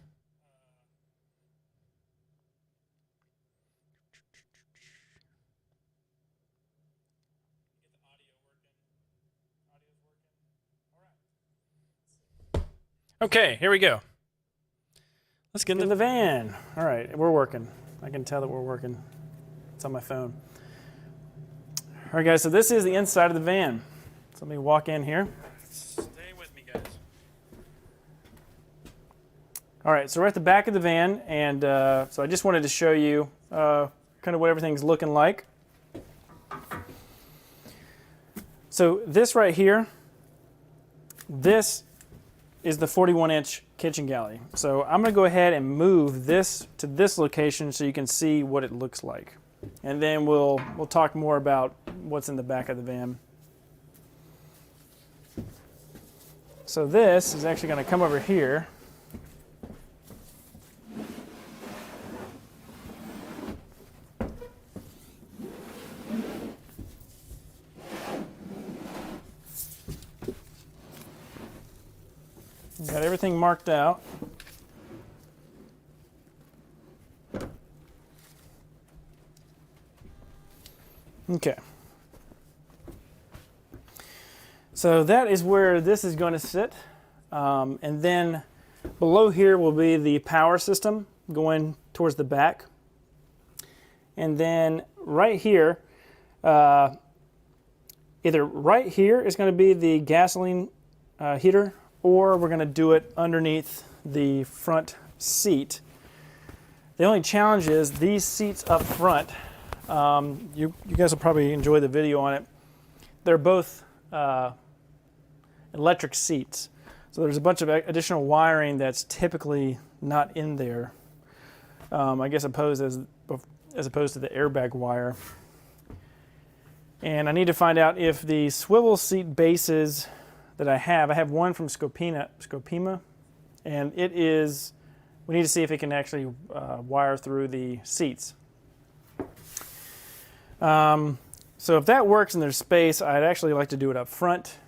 Okay, here we go. Let's get in the van. All right, we're working. I can tell that we're working. It's on my phone. All right, guys, so this is the inside of the van. So let me walk in here. Stay with me, guys. All right, so we're at the back of the van, and so I just wanted to show you kind of what everything's looking like. So this right here, this is the 41-inch kitchen galley. So I'm going to go ahead and move this to this location so you can see what it looks like. And then we'll talk more about what's in the back of the van. So this is actually going to come over here. Got everything marked out. Okay. So that is where this is going to sit. And then below here will be the power system going towards the back. And then right here, either right here is going to be the gasoline heater, or we're going to do it underneath the front seat. The only challenge is these seats up front, you guys will probably enjoy the video on it. They're both electric seats. So there's a bunch of additional wiring that's typically not in there, I guess as opposed to the airbag wire. And I need to find out if the swivel seat bases that I have one from Scopima, and it is, we need to see if it can actually wire through the seats. So if that works and there's space, I'd actually like to do it up front.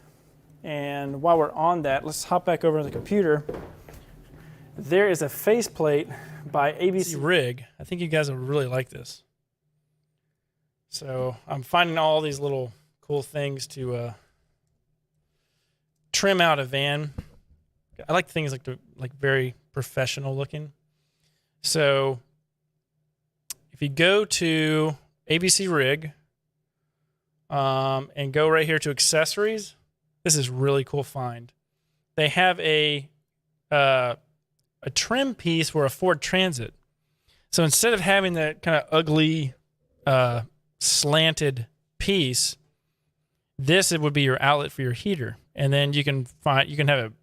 And while we're on that, let's hop back over to the computer. There is a faceplate by ABC Rig. I think you guys will really like this. So I'm finding all these little cool things to trim out a van. I like things like very professional looking. So if you go to ABC Rig and go right here to accessories, this is really cool find. They have a trim piece for a Ford Transit. So instead of having that kind of ugly slanted piece, it would be your outlet for your heater. And then you can have a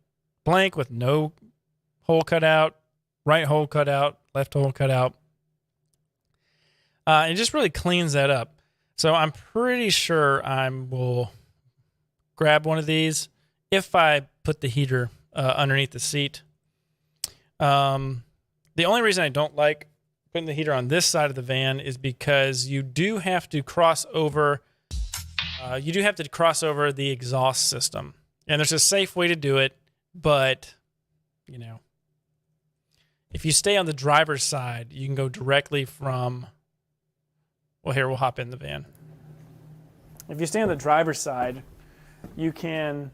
blank with no hole cut out, right hole cut out, left hole cut out. It just really cleans that up. So I'm pretty sure I will grab one of these if I put the heater underneath the seat. The only reason I don't like putting the heater on this side of the van is because you do have to cross over the exhaust system. And there's a safe way to do it, but, you know, if you stay on the driver's side, you can go directly from, well, here, we'll hop in the van. If you stay on the driver's side, you can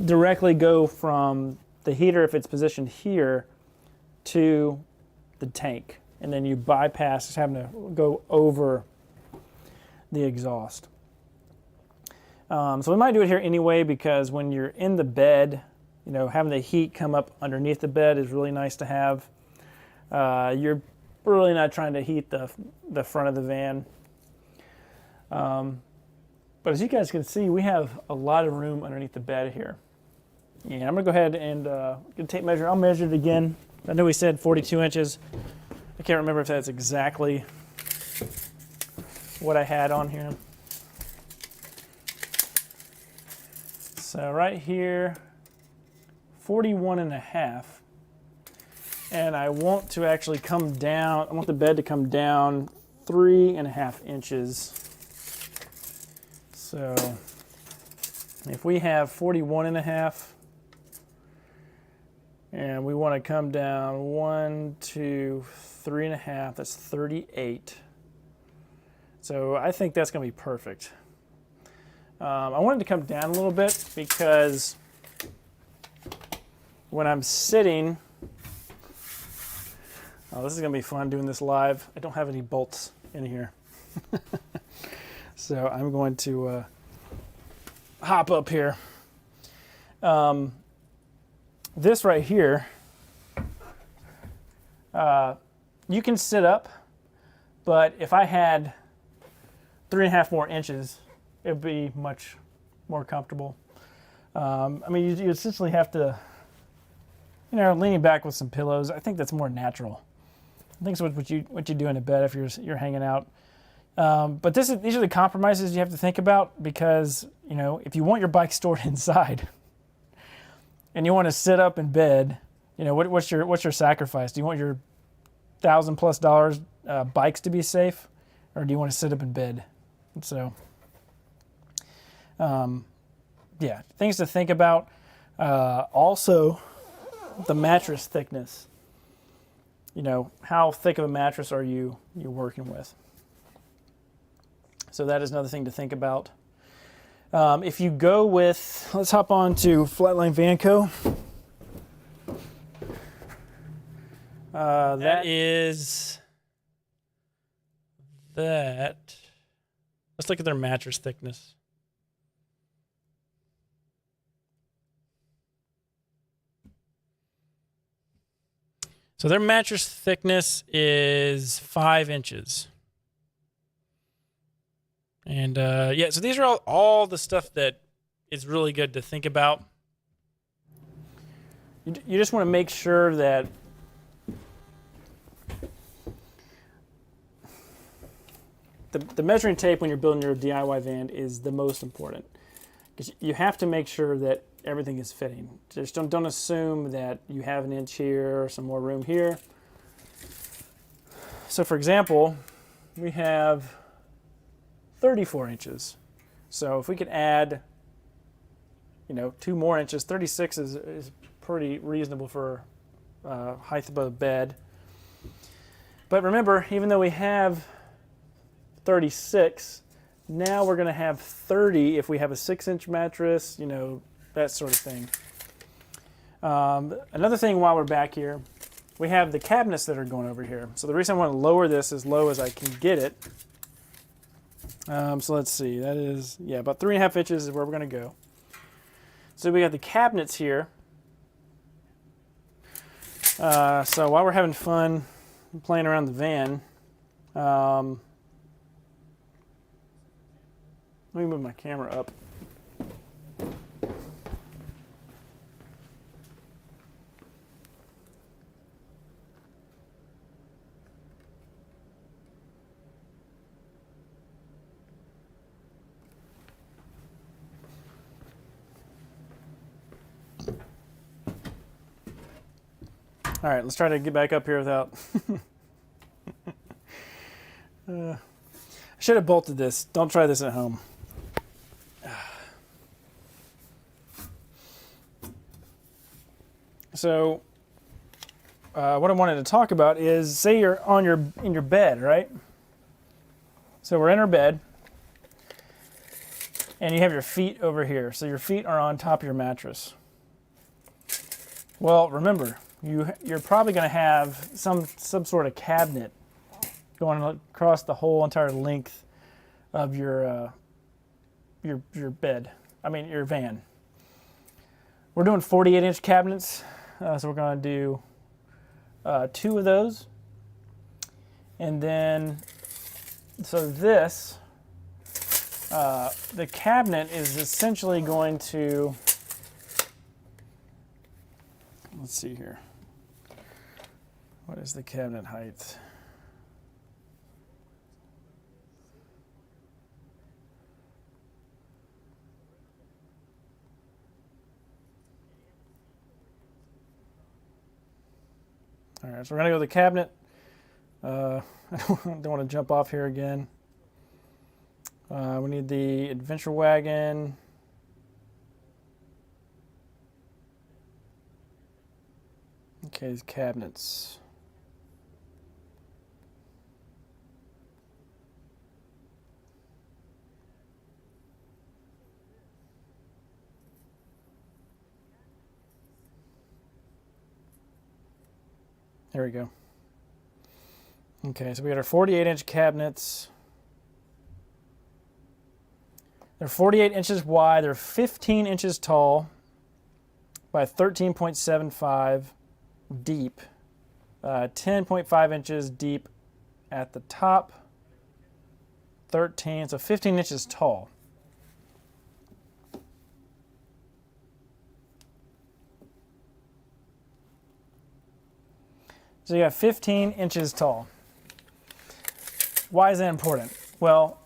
directly go from the heater, if it's positioned here, to the tank. And then you bypass just having to go over the exhaust. So we might do it here anyway, because when you're in the bed, you know, having the heat come up underneath the bed is really nice to have. You're really not trying to heat the front of the van. But as you guys can see, we have a lot of room underneath the bed here. And I'm going to go ahead and get a tape measure. I'll measure it again. I know we said 42 inches. I can't remember if that's exactly what I had on here. So right here, 41.5. And I want to actually come down, I want the bed to come down 3.5 inches. So if we have 41.5 and we want to come down 1, 2, 3.5, that's 38. So I think that's going to be perfect. I wanted to come down a little bit because when I'm sitting, oh, this is going to be fun doing this live. I don't have any bolts in here. So I'm going to hop up here. This right here, you can sit up, but if I had 3.5 more inches, it would be much more comfortable. I mean, you essentially have to, leaning back with some pillows. I think that's more natural. I think it's what you do in a bed if you're hanging out. But these are the compromises you have to think about because if you want your bike stored inside and you want to sit up in bed, what's your sacrifice? Do you want your $1,000+ bikes to be safe, or do you want to sit up in bed? So, yeah, things to think about. Also, the mattress thickness. How thick of a mattress are you working with? So that is another thing to think about. If you go with, let's hop on to Flatline Vanco. That is that. Let's look at their mattress thickness. So their mattress thickness is 5 inches. And yeah, so these are all the stuff that is really good to think about. You just want to make sure that the measuring tape when you're building your DIY van is the most important. Because you have to make sure that everything is fitting. Just don't assume that you have an inch here or some more room here. So for example, we have 34 inches. So if we could add, 2 more inches, 36 is pretty reasonable for height of a bed. But remember, even though we have 36, now we're going to have 30 if we have a 6-inch mattress, that sort of thing. Another thing while we're back here, we have the cabinets that are going over here. So the reason I want to lower this as low as I can get it, so let's see, that is, about 3.5 inches is where we're going to go. So we got the cabinets here. So while we're having fun playing around the van, let me move my camera up. All right, let's try to get back up here without... I should have bolted this. Don't try this at home. So, what I wanted to talk about is, say you're in your bed, right? So we're in our bed, and you have your feet over here. So your feet are on top of your mattress. Well, remember, you're probably going to have some sort of cabinet going across the whole entire length of your bed. I mean, your van. We're doing 48-inch cabinets, so we're going to do 2 of those. And then, so this, the cabinet is essentially going to, let's see here. What is the cabinet height? All right, so we're gonna go to the cabinet. I don't want to jump off here again. We need the adventure wagon. Okay, these cabinets. There we go. Okay, so we got our 48-inch cabinets. They're 48 inches wide. They're 15 inches tall by 13.75 deep. 10.5 inches deep at the top. 13, so 15 inches tall. So you got 15 inches tall. Why is that important? Well,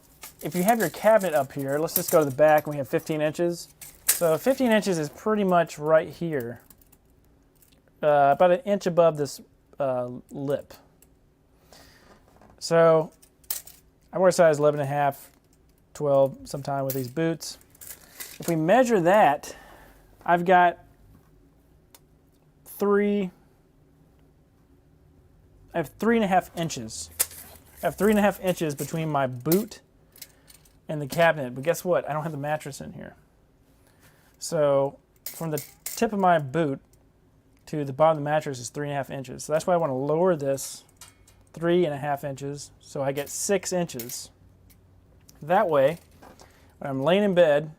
if you have your cabinet up here, let's just go to the back and we have 15 inches. So 15 inches is pretty much right here. About an inch above this lip. So I wear a size 11.5, 12 sometime with these boots. If we measure that, I've got I have 3.5 inches. I have 3.5 inches between my boot and the cabinet, but guess what? I don't have the mattress in here. So from the tip of my boot to the bottom of the mattress is 3.5 inches. So that's why I want to lower this 3.5 inches so I get 6 inches. That way, when I'm laying in bed,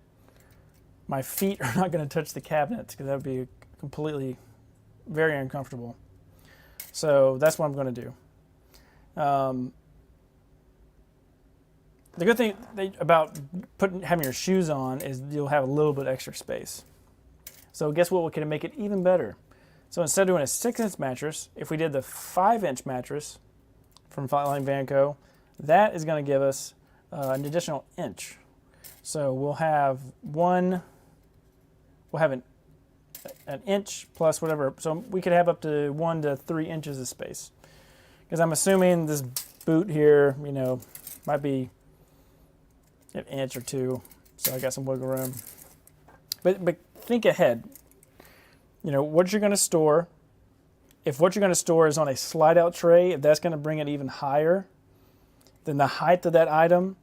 my feet are not going to touch the cabinets because that would be completely very uncomfortable. So that's what I'm going to do. The good thing about having your shoes on is you'll have a little bit extra space. So guess what? We can make it even better. So instead of doing a 6-inch mattress, if we did the 5-inch mattress from Flatline Vanco, that is going to give us an additional inch. So we'll have an inch plus whatever. So we could have up to 1 to 3 inches of space. Because I'm assuming this boot here, you know, might be an inch or 2. So I got some wiggle room. But think ahead. You know, what you're going to store. If what you're going to store is on a slide-out tray, if that's going to bring it even higher than the height of that item,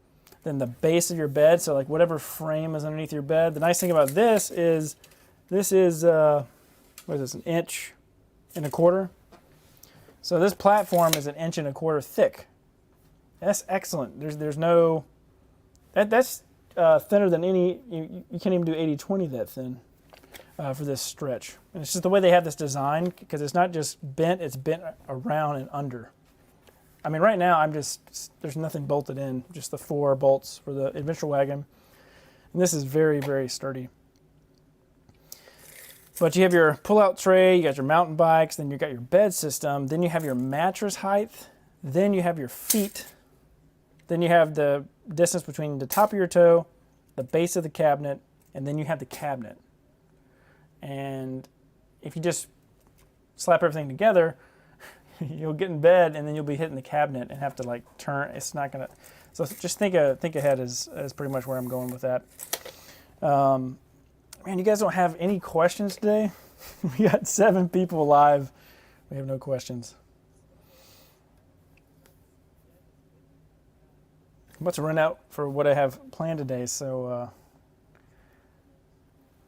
then the base of your bed, so like whatever frame is underneath your bed. The nice thing about this is what is this, 1.25 inches? So this platform is 1.25 inches thick. That's excellent. There's no, that's thinner than any, you can't even do 80-20 that thin for this stretch. And it's just the way they have this design, because it's not just bent, it's bent around and under. I mean, right now there's nothing bolted in, just the 4 bolts for the adventure wagon. And this is very, very sturdy. But you have your pull-out tray, you got your mountain bikes, then you got your bed system, then you have your mattress height, then you have your feet, then you have the distance between the top of your toe, the base of the cabinet, and then you have the cabinet. And if you just slap everything together, you'll get in bed and then you'll be hitting the cabinet and have to like turn. It's not gonna. So just think ahead is pretty much where I'm going with that. Man, you guys don't have any questions today? We got 7 people live. We have no questions. I'm about to run out for what I have planned today, so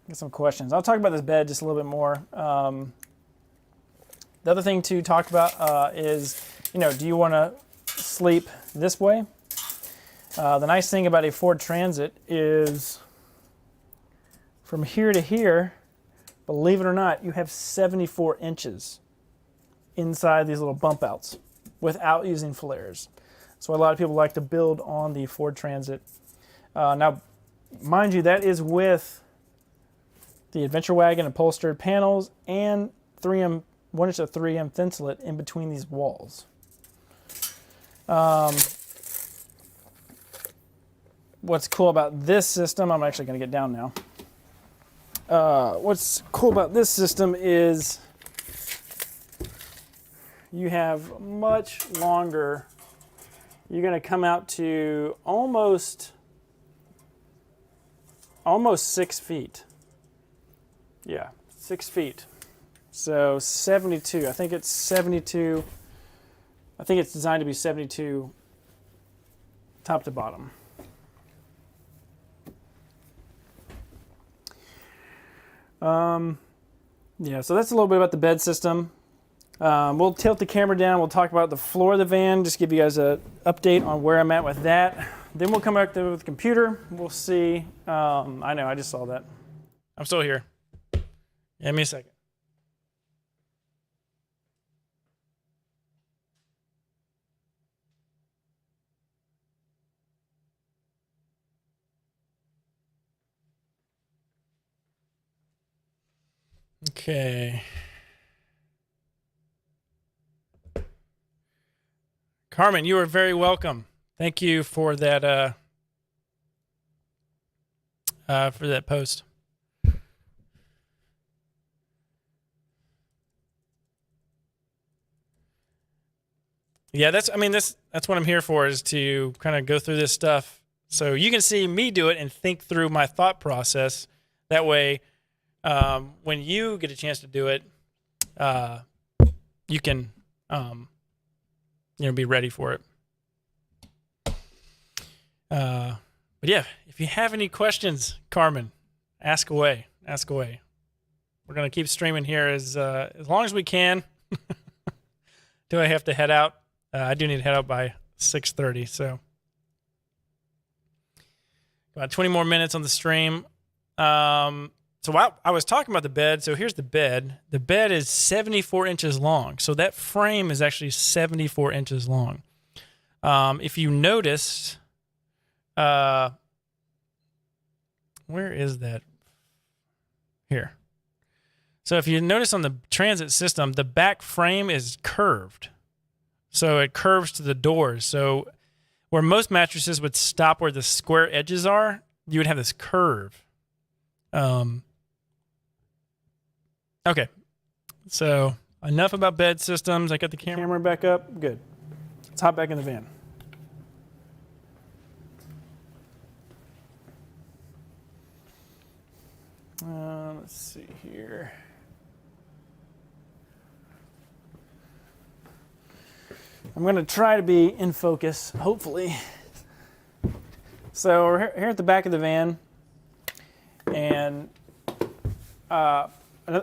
get some questions. I'll talk about this bed just a little bit more. The other thing to talk about is, you know, do you want to sleep this way? The nice thing about a Ford Transit is from here to here, believe it or not, you have 74 inches inside these little bump outs without using flares. So a lot of people like to build on the Ford Transit. Now, mind you, that is with the adventure wagon upholstered panels and 1 inch of 3M thin slit in between these walls. What's cool about this system, I'm actually going to get down now. What's cool about this system is you have much longer. You're going to come out to almost 6 feet. Yeah, 6 feet. So 72. I think it's 72. I think it's designed to be 72 top to bottom. Yeah, so that's a little bit about the bed system. We'll tilt the camera down. We'll talk about the floor of the van, just give you guys an update on where I'm at with that. Then we'll come back to with the computer. We'll see. I know, I just saw that. I'm still here. Give me a second. Okay. Carmen, you are very welcome. Thank you for that post. Yeah, that's what I'm here for, is to kind of go through this stuff so you can see me do it and think through my thought process. That way, when you get a chance to do it, you can be ready for it. But yeah, if you have any questions, Carmen, ask away. Ask away. We're gonna keep streaming here as long as we can. Do I have to head out? I do need to head out by 6:30. So about 20 more minutes on the stream. So I was talking about the bed. So here's the bed. The bed is 74 inches long. So that frame is actually 74 inches long. If you noticed, where is that? Here. So if you notice on the transit system, the back frame is curved. So it curves to the doors. So where most mattresses would stop where the square edges are, you would have this curve. Okay. So enough about bed systems. I got the camera back up. Good. Let's hop back in the van. Let's see here. I'm going to try to be in focus, hopefully. So we're here at the back of the van, and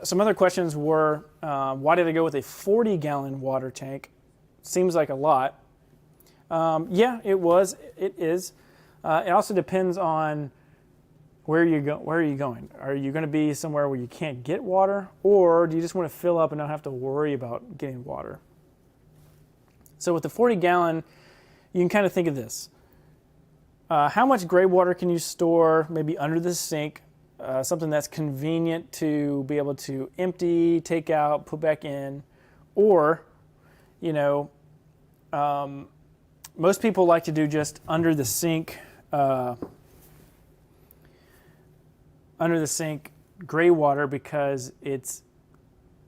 some other questions were, why did I go with a 40-gallon water tank? Seems like a lot. Yeah, it was. It is. It also depends on where you go. Where are you going? Are you going to be somewhere where you can't get water, or do you just want to fill up and not have to worry about getting water? So with the 40-gallon, you can kind of think of this. How much gray water can you store maybe under the sink, something that's convenient to be able to empty, take out, put back in, or, most people like to do just under the sink gray water because it's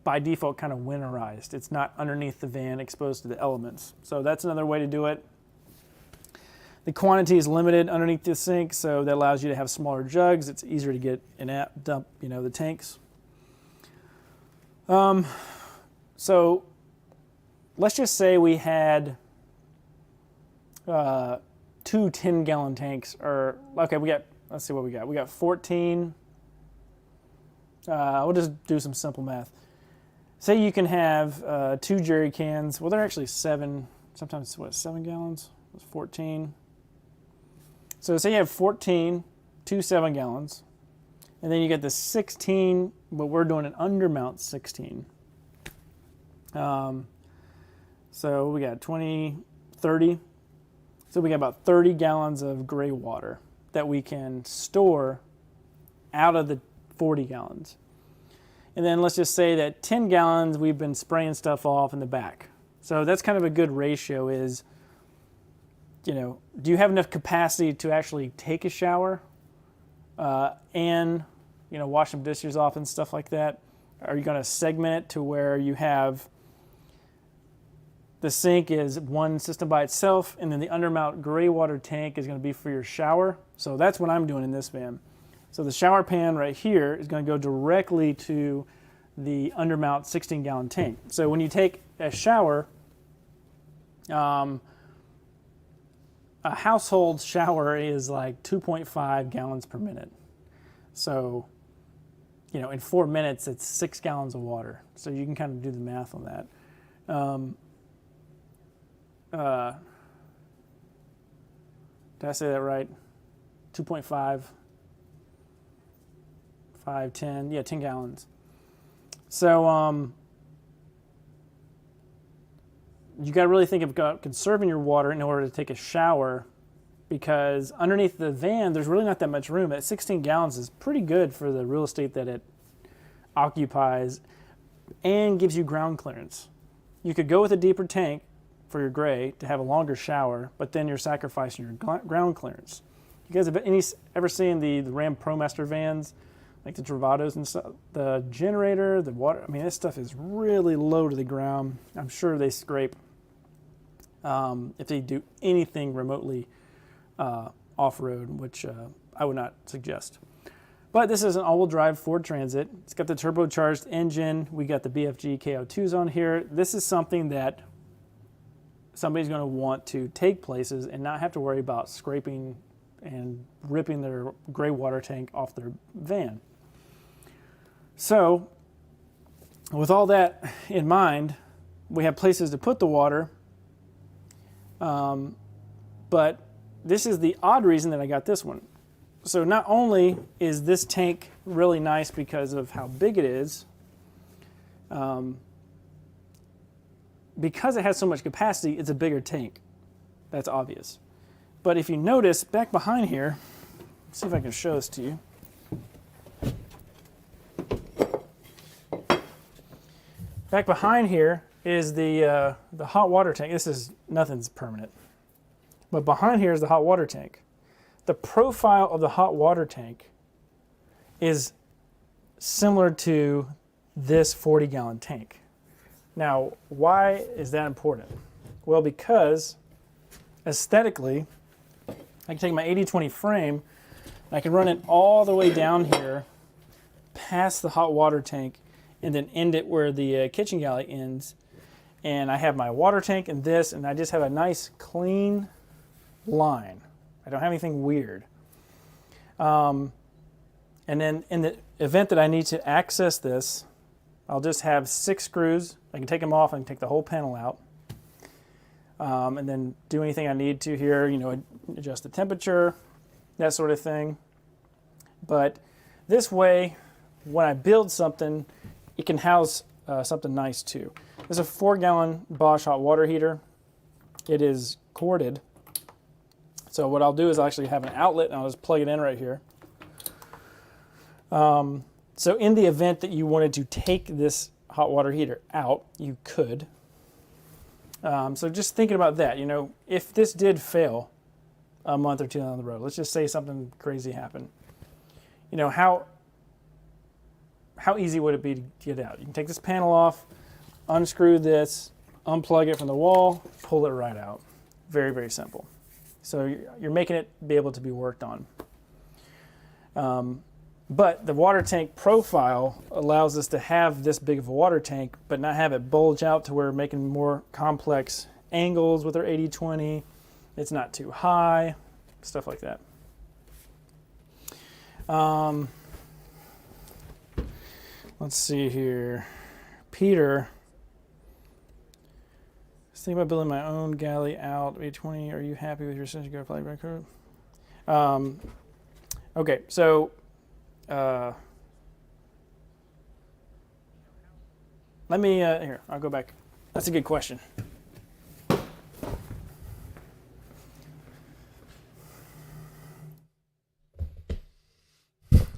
by default kind of winterized. It's not underneath the van exposed to the elements. So that's another way to do it. The quantity is limited underneath the sink, so that allows you to have smaller jugs. It's easier to get and dump, the tanks. So let's just say we had 2 10-gallon tanks, or okay, let's see what we got. We got 14. We'll just do some simple math. Say you can have 2 jerry cans. Well, they're actually 7. Sometimes 7 gallons? It's 14. So say you have 14, 2 7 gallons, and then you get the 16, but we're doing an undermount 16. So we got 20, 30. So we got about 30 gallons of gray water that we can store out of the 40 gallons. And then let's just say that 10 gallons we've been spraying stuff off in the back. So that's kind of a good ratio is, do you have enough capacity to actually take a shower and, wash some dishes off and stuff like that? Are you going to segment it to where you have The sink is one system by itself, and then the undermount gray water tank is going to be for your shower. So that's what I'm doing in this van. So the shower pan right here is going to go directly to the undermount 16-gallon tank. So when you take a shower, a household shower is like 2.5 gallons per minute. So, you know, in 4 minutes, it's 6 gallons of water. So you can kind of do the math on that. Did I say that right? 2.5, 5, 10, yeah, 10 gallons. So you got to really think about conserving your water in order to take a shower, because underneath the van, there's really not that much room. At 16 gallons is pretty good for the real estate that it occupies and gives you ground clearance. You could go with a deeper tank for your gray to have a longer shower, but then you're sacrificing your ground clearance. You guys have ever seen the Ram ProMaster vans, like the Travados and stuff? The generator, the water, I mean, this stuff is really low to the ground. I'm sure they scrape if they do anything remotely off-road, which I would not suggest. But this is an all-wheel drive Ford Transit. It's got the turbocharged engine. We got the BFG KO2s on here. This is something that somebody's going to want to take places and not have to worry about scraping and ripping their gray water tank off their van. So with all that in mind, we have places to put the water, but this is the odd reason that I got this one. So not only is this tank really nice because of how big it is, because it has so much capacity, it's a bigger tank. That's obvious. But if you notice, back behind here, let's see if I can show this to you. Back behind here is the hot water tank. This is, nothing's permanent. But behind here is the hot water tank. The profile of the hot water tank is similar to this 40-gallon tank. Now, why is that important? Well, because aesthetically, I can take my 80/20 frame, and I can run it all the way down here, past the hot water tank, and then end it where the kitchen galley ends. And I have my water tank and this, and I just have a nice clean line. I don't have anything weird. And then in the event that I need to access this, I'll just have 6 screws. I can take them off, I can take the whole panel out. And then do anything I need to here, you know, adjust the temperature, that sort of thing. But this way, when I build something, it can house something nice too. This is a 4-gallon Bosch hot water heater. It is corded. So what I'll do is I'll actually have an outlet, and I'll just plug it in right here. So in the event that you wanted to take this hot water heater out, you could. So just thinking about that, you know, if this did fail a month or two down the road, let's just say something crazy happened, you know, how easy would it be to get out? You can take this panel off, unscrew this, unplug it from the wall, pull it right out. Very, very simple. So you're making it be able to be worked on. But the water tank profile allows us to have this big of a water tank, but not have it bulge out to where we're making more complex angles with our 80/20. It's not too high, stuff like that. Let's see here. Peter, I was thinking about building my own galley out 80/20. Are you happy with your decision to go flag record? Okay, so let me, here, I'll go back. That's a good question.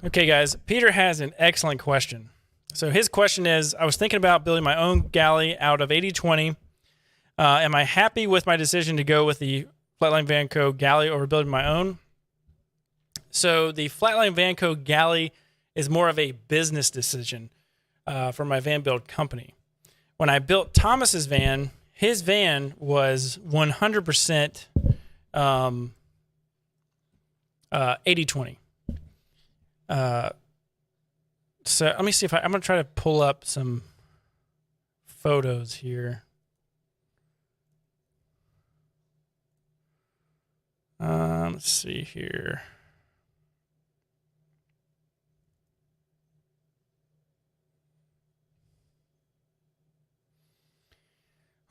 Okay, guys, Peter has an excellent question. So his question is, I was thinking about building my own galley out of 80/20. Am I happy with my decision to go with the Flatline Vanco galley over building my own? So the Flatline Vanco galley is more of a business decision for my van build company. When I built Thomas's van, his van was 100% 80/20. So let me see if I'm going to try to pull up some photos here. Let's see here.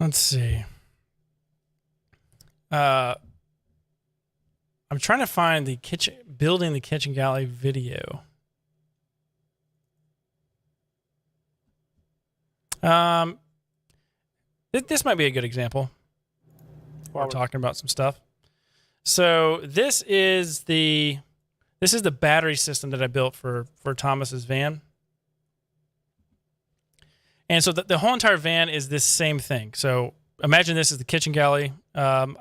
Let's see. I'm trying to find the building the kitchen galley video. This might be a good example. We're talking about some stuff. So this is the battery system that I built for Thomas's van. And so the whole entire van is this same thing. So imagine this is the kitchen galley. I'm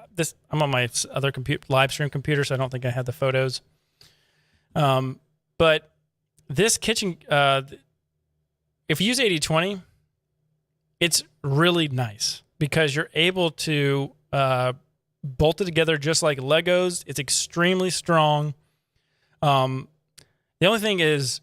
on my other live stream computer, so I don't think I have the photos. But this kitchen, if you use 80/20, it's really nice because you're able to bolt it together just like Legos. It's extremely strong. The only thing is,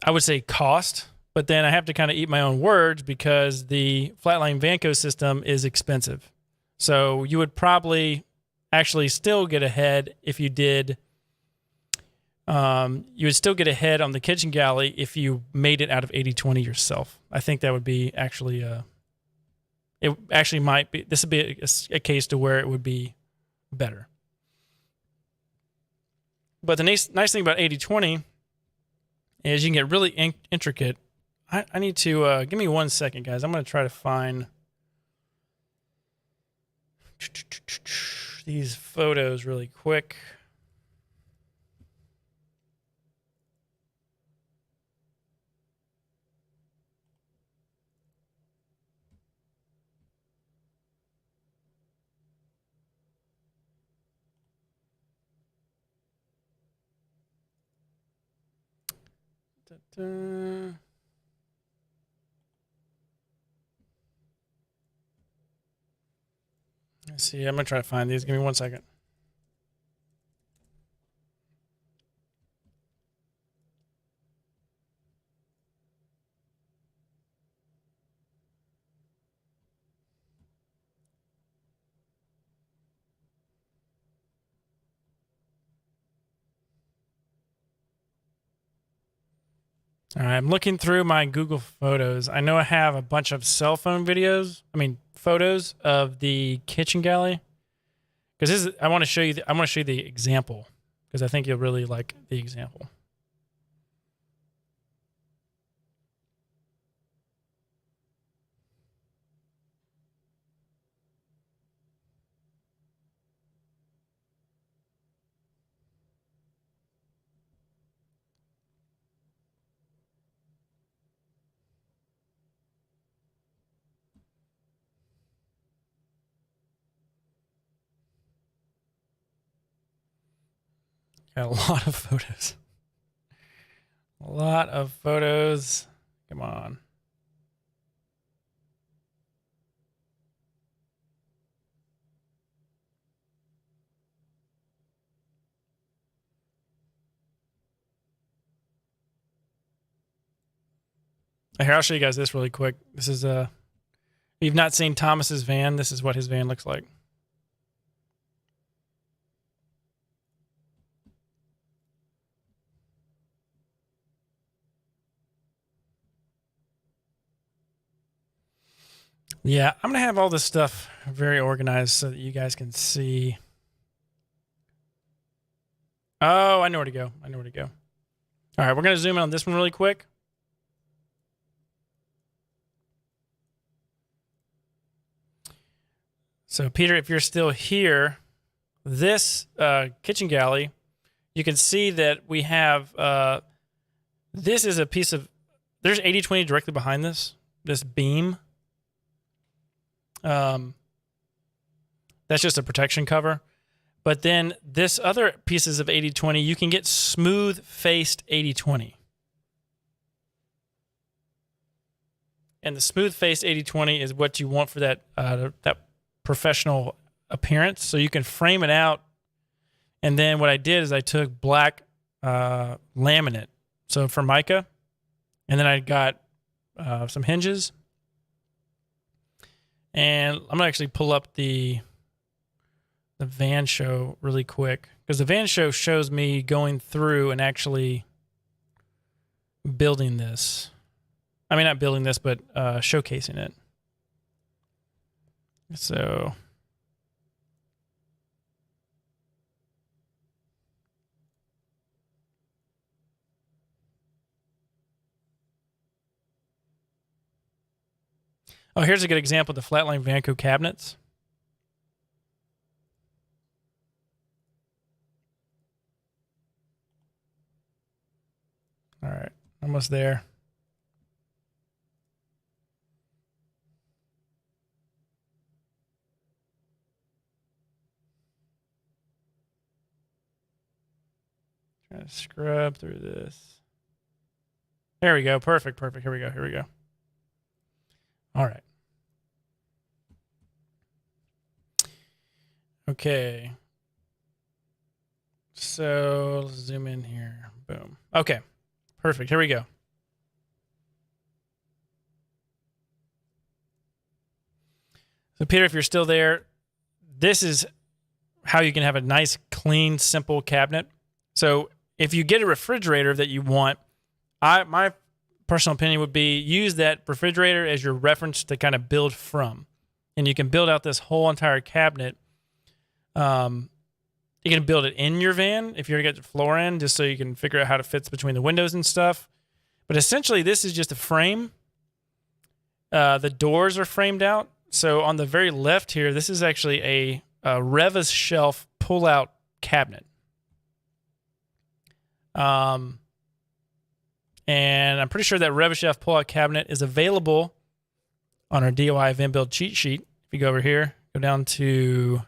I would say cost, but then I have to kind of eat my own words because the Flatline Vanco system is expensive. So you would probably actually still get ahead if you did. You would still get ahead on the kitchen galley if you made it out of 80/20 yourself. I think that would be actually it actually might be. This would be a case to where it would be better. But the nice thing about 80/20 is you can get really intricate. I need to give me 1 second, guys. I'm going to try to find these photos really quick. Let's see. I'm going to try to find these. Give me 1 second. All right, I'm looking through my Google Photos. I know I have a bunch of cell phone photos of the kitchen galley. Because I want to show you. I want to show you the example because I think you'll really like the example. Got a lot of photos. A lot of photos. Come on. Here, I'll show you guys this really quick. This is if you've not seen Thomas's van, this is what his van looks like. Yeah, I'm going to have all this stuff very organized so that you guys can see. Oh, I know where to go. All right, we're going to zoom in on this one really quick. So, Peter, if you're still here, this kitchen galley, you can see that we have, this is a piece of, there's 80/20 directly behind this beam. That's just a protection cover. But then this other pieces of 80/20, you can get smooth faced 80/20. and the smooth face 80/20 is what you want for that that professional appearance. So you can frame it out. And then what I did is I took black laminate, so Formica, and then I got some hinges. And I'm gonna actually pull up the van show really quick, because the van show shows me going through and actually building this. I mean, not building this, but showcasing it. So oh, here's a good example of the flatline Vanco cabinets. All right, almost there. Trying to scrub through this. There we go. Perfect. Perfect. Here we go. Here we go. All right. Okay. So let's zoom in here. Boom. Okay. Perfect. Here we go. So Peter, if you're still there, this is how you can have a nice, clean, simple cabinet. So if you get a refrigerator that you want, my personal opinion would be use that refrigerator as your reference to kind of build from. And you can build out this whole entire cabinet. You can build it in your van if you're going to get the floor in, just so you can figure out how it fits between the windows and stuff. But essentially, this is just a frame. The doors are framed out. So on the very left here, this is actually a Revis shelf pull-out cabinet. And I'm pretty sure that Revis shelf pull-out cabinet is available on our DIY van build cheat sheet. If you go over here, go down to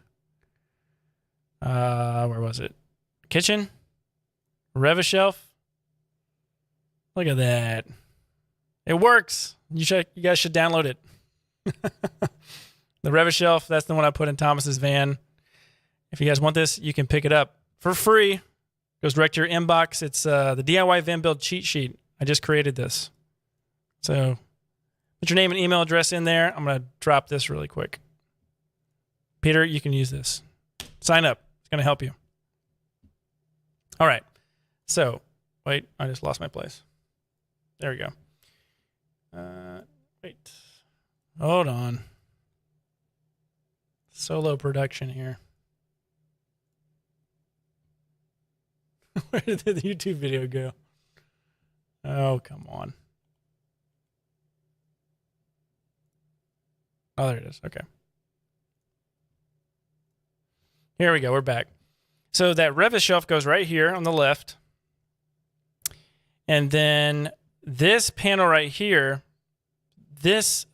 where was it? Kitchen, Revis shelf. Look at that. It works. You guys should download it. The Revis shelf, that's the one I put in Thomas's van. If you guys want this, you can pick it up for free. Goes direct to your inbox. It's the DIY van build cheat sheet. I just created this. So put your name and email address in there. I'm going to drop this really quick. Peter, you can use this. Sign up. It's going to help you. All right. So, wait, I just lost my place. There we go. Wait. Hold on. Solo production here. Where did the YouTube video go? Oh, come on. Oh, there it is. Okay. Here we go. We're back. So that Revis shelf goes right here on the left. And then this panel right here, this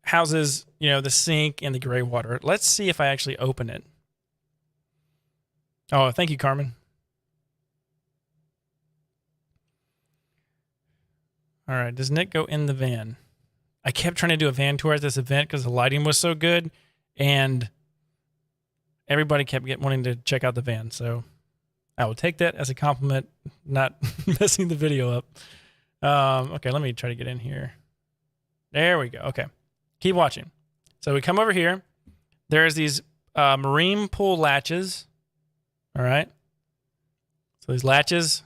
houses, the sink and the gray water. Let's see if I actually open it. Oh, thank you, Carmen. All right, does Nick go in the van? I kept trying to do a van tour at this event because the lighting was so good, and everybody kept wanting to check out the van. So I will take that as a compliment, not messing the video up. Okay, let me try to get in here. There we go. Okay, keep watching. So we come over here. There's these marine pull latches. All right. So these latches,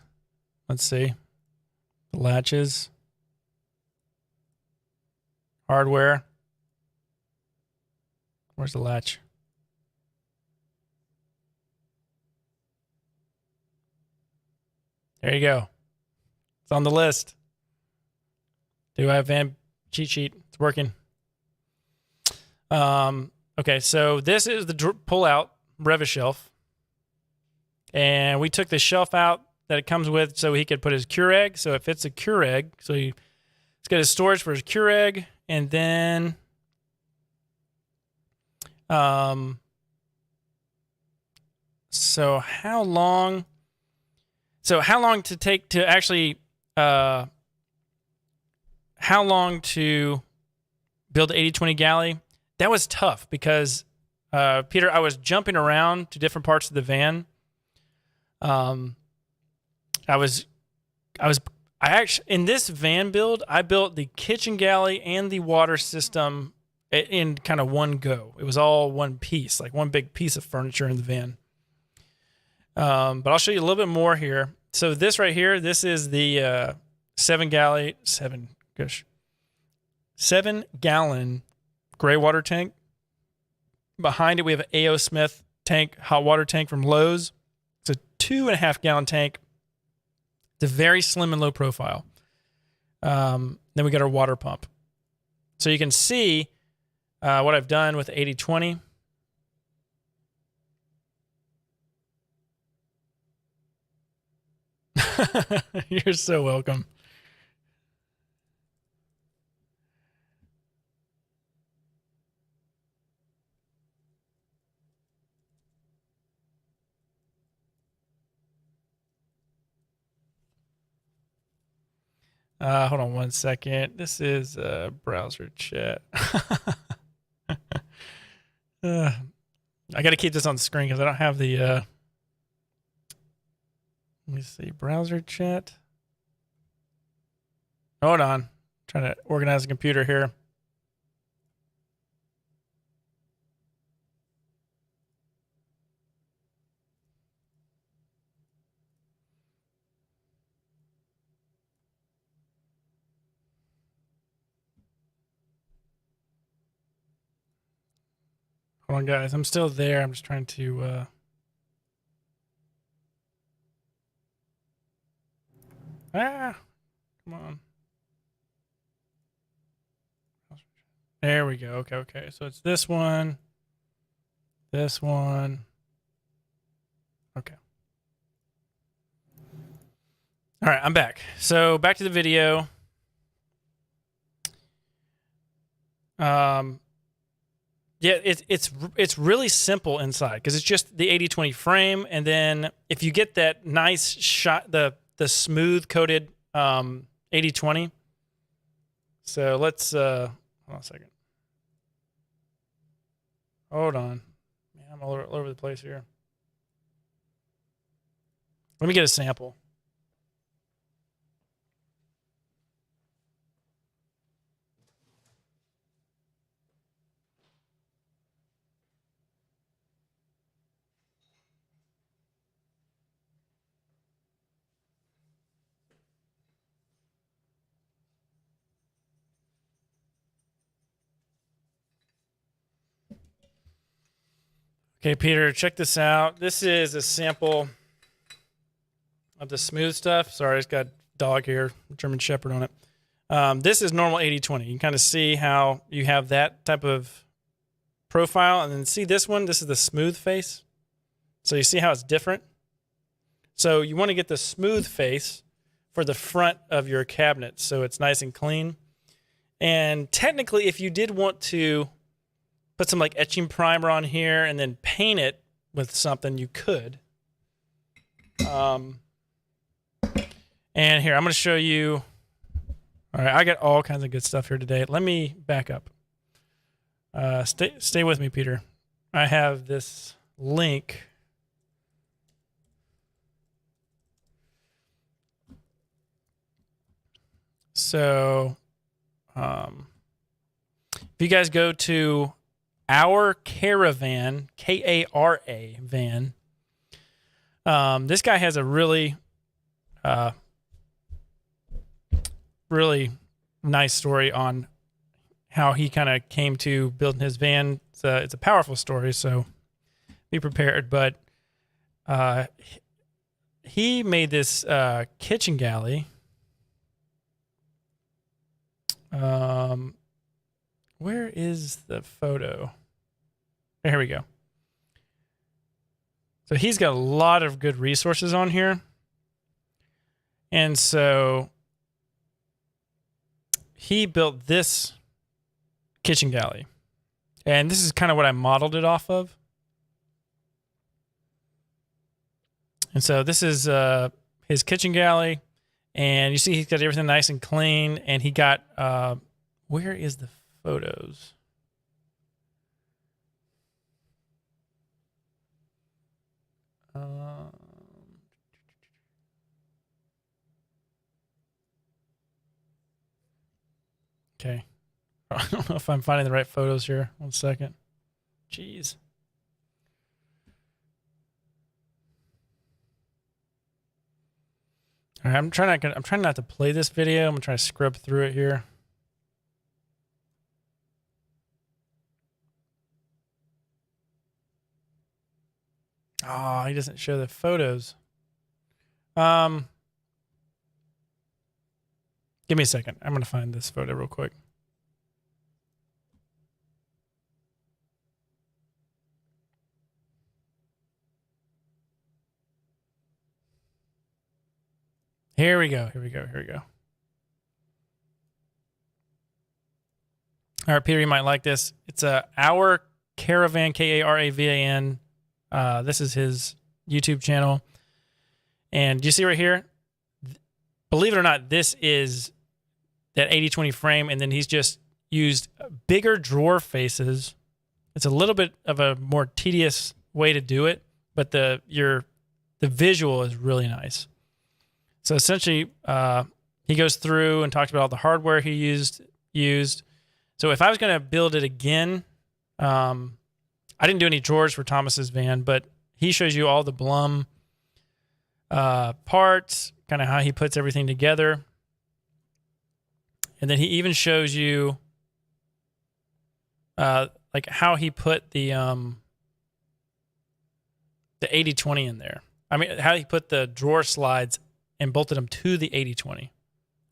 let's see. The latches. Hardware. Where's the latch? There you go. It's on the list. Do I have van cheat sheet? It's working. Okay, so this is the pull-out Revis shelf. And we took the shelf out that it comes with so he could put his Keurig. So it fits a Keurig. So he's got his storage for his Keurig. And then so how long? So how long to take to actually, how long to build the 80-20 galley? That was tough because, Peter, I was jumping around to different parts of the van. I actually, in this van build, I built the kitchen galley and the water system in kind of one go. It was all one piece, like one big piece of furniture in the van. But I'll show you a little bit more here. So this right here, this is the 7-gallon gray water tank. Behind it, we have an A.O. Smith tank, hot water tank from Lowe's. It's a 2.5-gallon tank. It's a very slim and low profile. Then we got our water pump. So you can see what I've done with 80-20. You're so welcome. Hold on one second. This is browser chat. I got to keep this on the screen because I don't have the. Let me see, browser chat. Hold on, I'm trying to organize the computer here. Hold on, guys. I'm still there. I'm just trying to. Come on. There we go. Okay. So it's this one. This one. Okay. All right, I'm back. So back to the video. Yeah, it's really simple inside because it's just the 80-20 frame, and then if you get that nice shot, the smooth coated 80-20. So let's hold on a second. Hold on, man, I'm all over the place here. Let me get a sample. Okay, Peter, check this out. This is a sample of the smooth stuff. Sorry, it's got dog hair, German Shepherd on it. This is normal 80-20. You can kind of see how you have that type of profile. And then see this one? This is the smooth face. So you see how it's different? So you want to get the smooth face for the front of your cabinet so it's nice and clean. And technically, if you did want to put some like etching primer on here and then paint it with something, you could. And here, I'm going to show you. All right, I got all kinds of good stuff here today. Let me back up. Stay with me, Peter. I have this link. So, if you guys go to Our Caravan, K-A-R-A van. This guy has a really nice story on how he kind of came to building his van. It's a powerful story, so be prepared. But he made this kitchen galley. Where is the photo? Here we go. So he's got a lot of good resources on here. And so he built this kitchen galley. And this is kind of what I modeled it off of. And so this is his kitchen galley, and you see he's got everything nice and clean, and he got, where is the photos? Okay. I don't know if I'm finding the right photos here. 1 second. Jeez. All right, I'm trying not to play this video. I'm gonna try to scrub through it here. Oh, he doesn't show the photos. Give me a second. I'm gonna find this photo real quick. Here we go. All right, Peter, you might like this. It's Our Caravan, Caravan. This is his YouTube channel. And do you see right here? Believe it or not, this is that 80/20 frame, and then he's just used bigger drawer faces. It's a little bit of a more tedious way to do it, but the visual is really nice. So essentially, he goes through and talks about all the hardware he used. So if I was going to build it again, I didn't do any drawers for Thomas's van, but he shows you all the Blum parts, kind of how he puts everything together. And then he even shows you like how he put the 80/20 in there. I mean, how he put the drawer slides and bolted them to the 80/20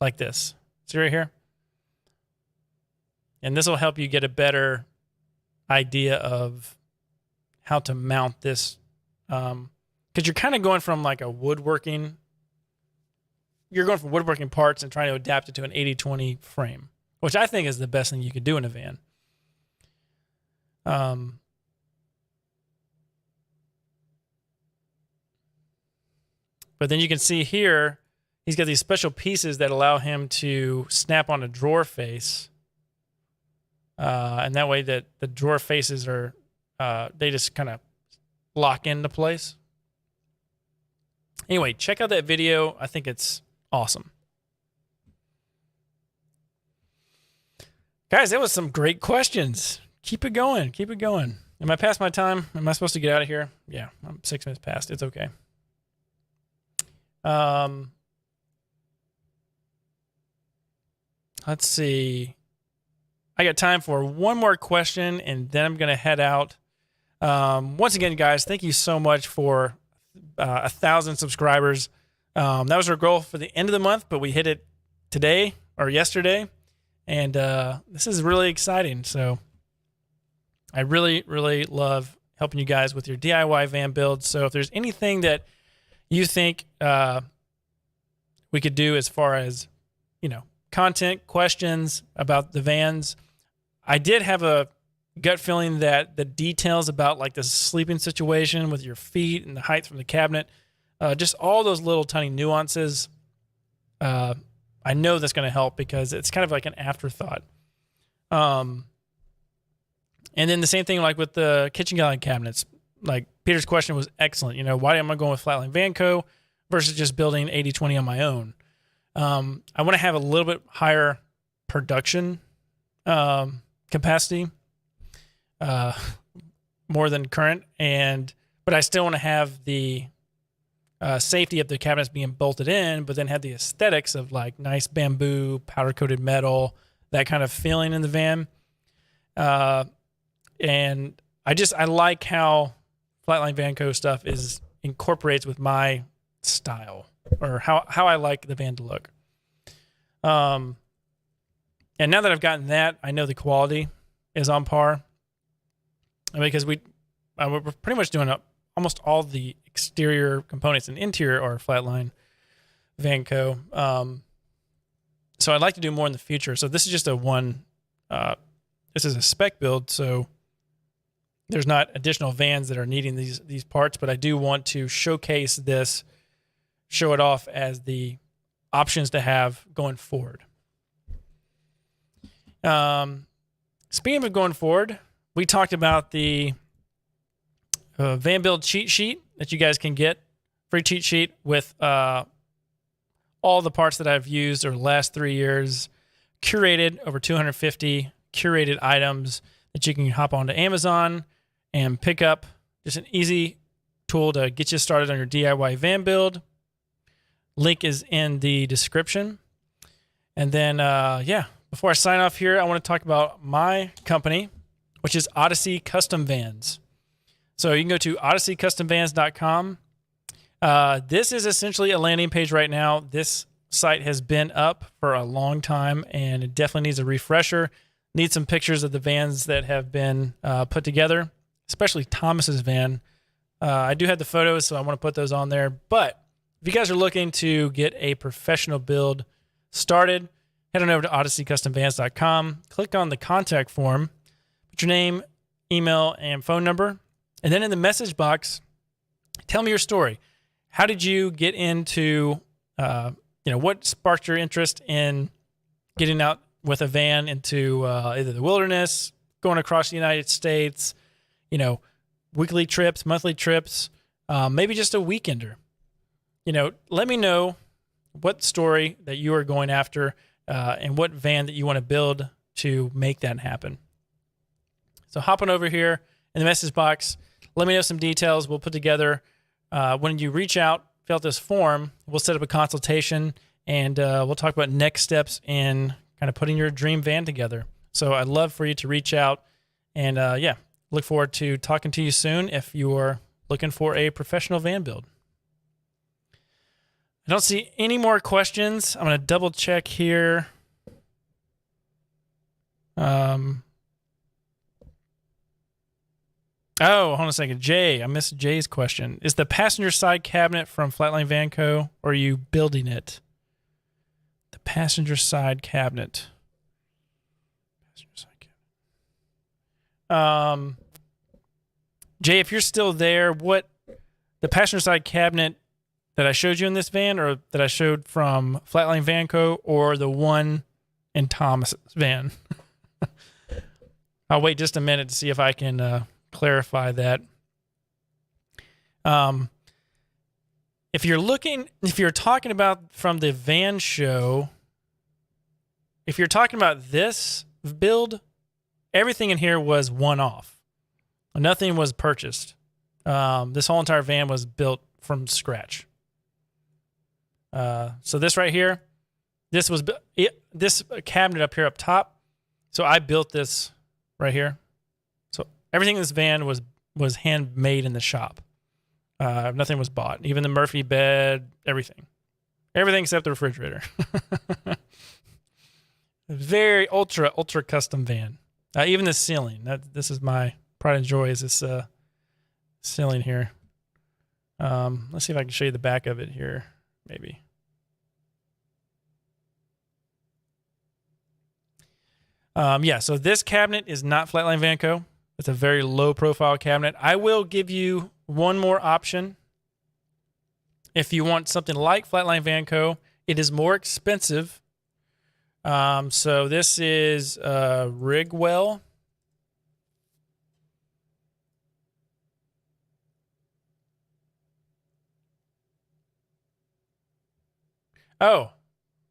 like this. See right here? And this will help you get a better idea of how to mount this. Because you're kind of going from like a woodworking, you're going from woodworking parts and trying to adapt it to an 80/20 frame, which I think is the best thing you could do in a van. But then you can see here, he's got these special pieces that allow him to snap on a drawer face. And that way that the drawer faces are, they just kind of lock into place. Anyway, check out that video. I think it's awesome. Guys, that was some great questions. Keep it going. Am I past my time? Am I supposed to get out of here? Yeah, I'm 6 minutes past. It's okay. Let's see. I got time for one more question, and then I'm going to head out. Once again, guys, thank you so much for 1,000 subscribers. That was our goal for the end of the month, but we hit it today or yesterday, and this is really exciting. So I really, really love helping you guys with your DIY van builds. So if there's anything that you think we could do as far as, content, questions about the vans, I did have a gut feeling that the details about like the sleeping situation with your feet and the height from the cabinet, just all those little tiny nuances, I know that's going to help because it's kind of like an afterthought. And then the same thing like with the kitchen galley cabinets. Like Peter's question was excellent. Why am I going with Flatline Vanco versus just building 80/20 on my own? I want to have a little bit higher production capacity, more than current, but I still want to have the safety of the cabinets being bolted in, but then have the aesthetics of like nice bamboo, powder coated metal, that kind of feeling in the van. And I like how Flatline Vanco stuff incorporates with my style, or how I like the van to look. And now that I've gotten that, I know the quality is on par. Because we're pretty much doing almost all the exterior components and interior are Flatline Vanco. So I'd like to do more in the future. So this is just this is a spec build, so there's not additional vans that are needing these parts, but I do want to showcase this show it off as the options to have going forward. Speaking of going forward, we talked about the van build cheat sheet that you guys can get, free cheat sheet with all the parts that I've used over the last 3 years, curated over 250 curated items that you can hop onto Amazon and pick up. Just an easy tool to get you started on your DIY van build. Link is in the description. And then, before I sign off here, I want to talk about my company, which is Odyssey Custom Vans. So you can go to odysseycustomvans.com. This is essentially a landing page right now. This site has been up for a long time, and it definitely needs a refresher. Needs some pictures of the vans that have been put together, especially Thomas's van. I do have the photos, so I want to put those on there. But if you guys are looking to get a professional build started, head on over to odysseycustomvans.com, click on the contact form, put your name, email, and phone number, and then in the message box, tell me your story. How did you get into, what sparked your interest in getting out with a van into either the wilderness, going across the United States, weekly trips, monthly trips, maybe just a weekender. Let me know what story that you are going after and what van that you want to build to make that happen. So hop on over here in the message box. Let me know some details. We'll put together, when you reach out, fill out this form, we'll set up a consultation, and we'll talk about next steps in kind of putting your dream van together. So I'd love for you to reach out, and look forward to talking to you soon if you're looking for a professional van build. I don't see any more questions. I'm going to double check here. Hold on a second. Jay, I missed Jay's question. Is the passenger side cabinet from Flatline Van Co., or are you building it? The passenger side cabinet. Jay, if you're still there, what the passenger side cabinet that I showed you in this van, or that I showed from Flatline Van Co., or the one in Thomas's van? I'll wait just a minute to see if I can clarify that. If you're talking about from the van show, if you're talking about this build, everything in here was one-off. Nothing was purchased. This whole entire van was built from scratch. So this right here, this cabinet up here up top. So I built this right here. So everything in this van was handmade in the shop. Nothing was bought. Even the Murphy bed, everything except the refrigerator. Very ultra custom van. Even the ceiling. This is my pride and joy. Is this ceiling here? Let's see if I can show you the back of it here. Maybe. So this cabinet is not Flatline Van Co. It's a very low profile cabinet. I will give you one more option. If you want something like Flatline Van Co., it is more expensive. So this is Rigwell. Oh,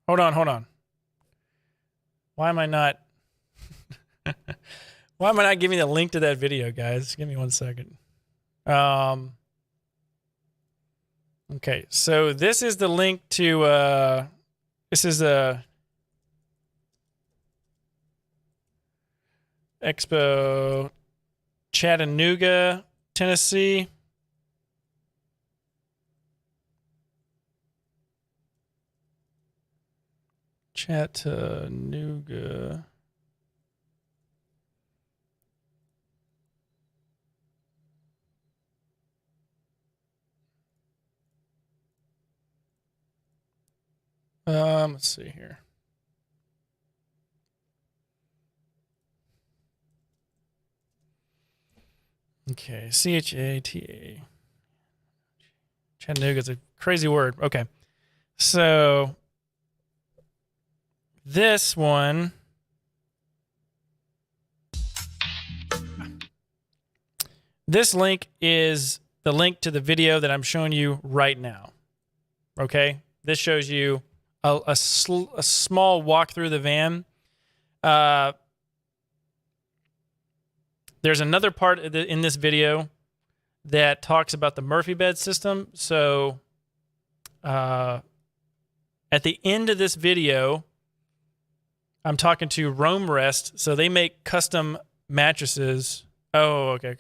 hold on. Why am I not giving the link to that video, guys? Give me 1 second. Okay, so this is the link to this is a Expo Chattanooga, Tennessee. Chattanooga. Let's see here. Okay, CHATA. Chattanooga is a crazy word. Okay. So this one, this link is the link to the video that I'm showing you right now. Okay. This shows you a small walk through the van. There's another part in this video that talks about the Murphy bed system. So at the end of this video, I'm talking to Roam Rest. So they make custom mattresses. Oh, okay.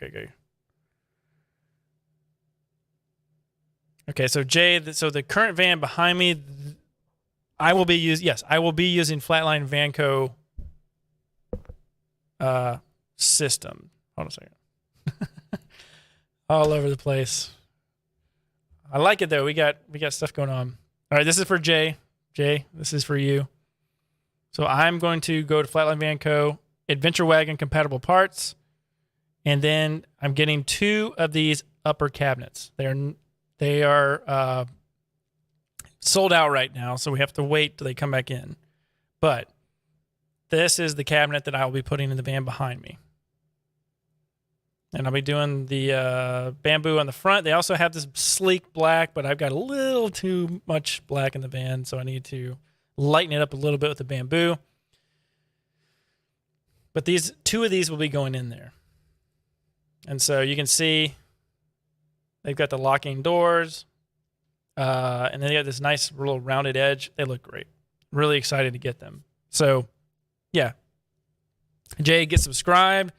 Okay, so Jay, so the current van behind me, I will be using Flatline Vanco system. Hold on a second. All over the place. I like it though. We got stuff going on. All right, this is for Jay. Jay, this is for you. So I'm going to go to Flatline Vanco, Adventure Wagon compatible parts, and then I'm getting 2 of these upper cabinets. They are sold out right now, so we have to wait till they come back in. But this is the cabinet that I will be putting in the van behind me. And I'll be doing the bamboo on the front. They also have this sleek black, but I've got a little too much black in the van, so I need to lighten it up a little bit with the bamboo. But 2 of these will be going in there. And so you can see they've got the locking doors, and then they got this nice little rounded edge. They look great. Really excited to get them. So, yeah. Jay, get subscribed.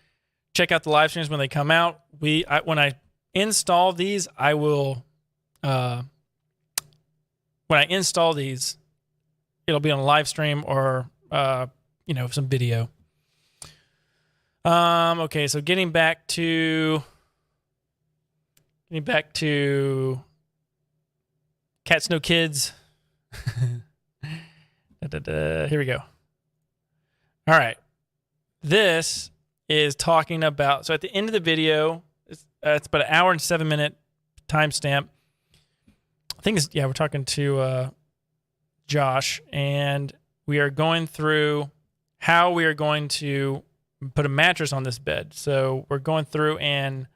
Check out the live streams when they come out. When I install these, I will. When I install these, it'll be on a live stream or some video. Okay, so getting back to Cats No Kids. Here we go. All right. This is talking about, so at the end of the video, it's about an hour and 7-minute timestamp. I think we're talking to Josh, and we are going through how we are going to put a mattress on this bed. So we're going through and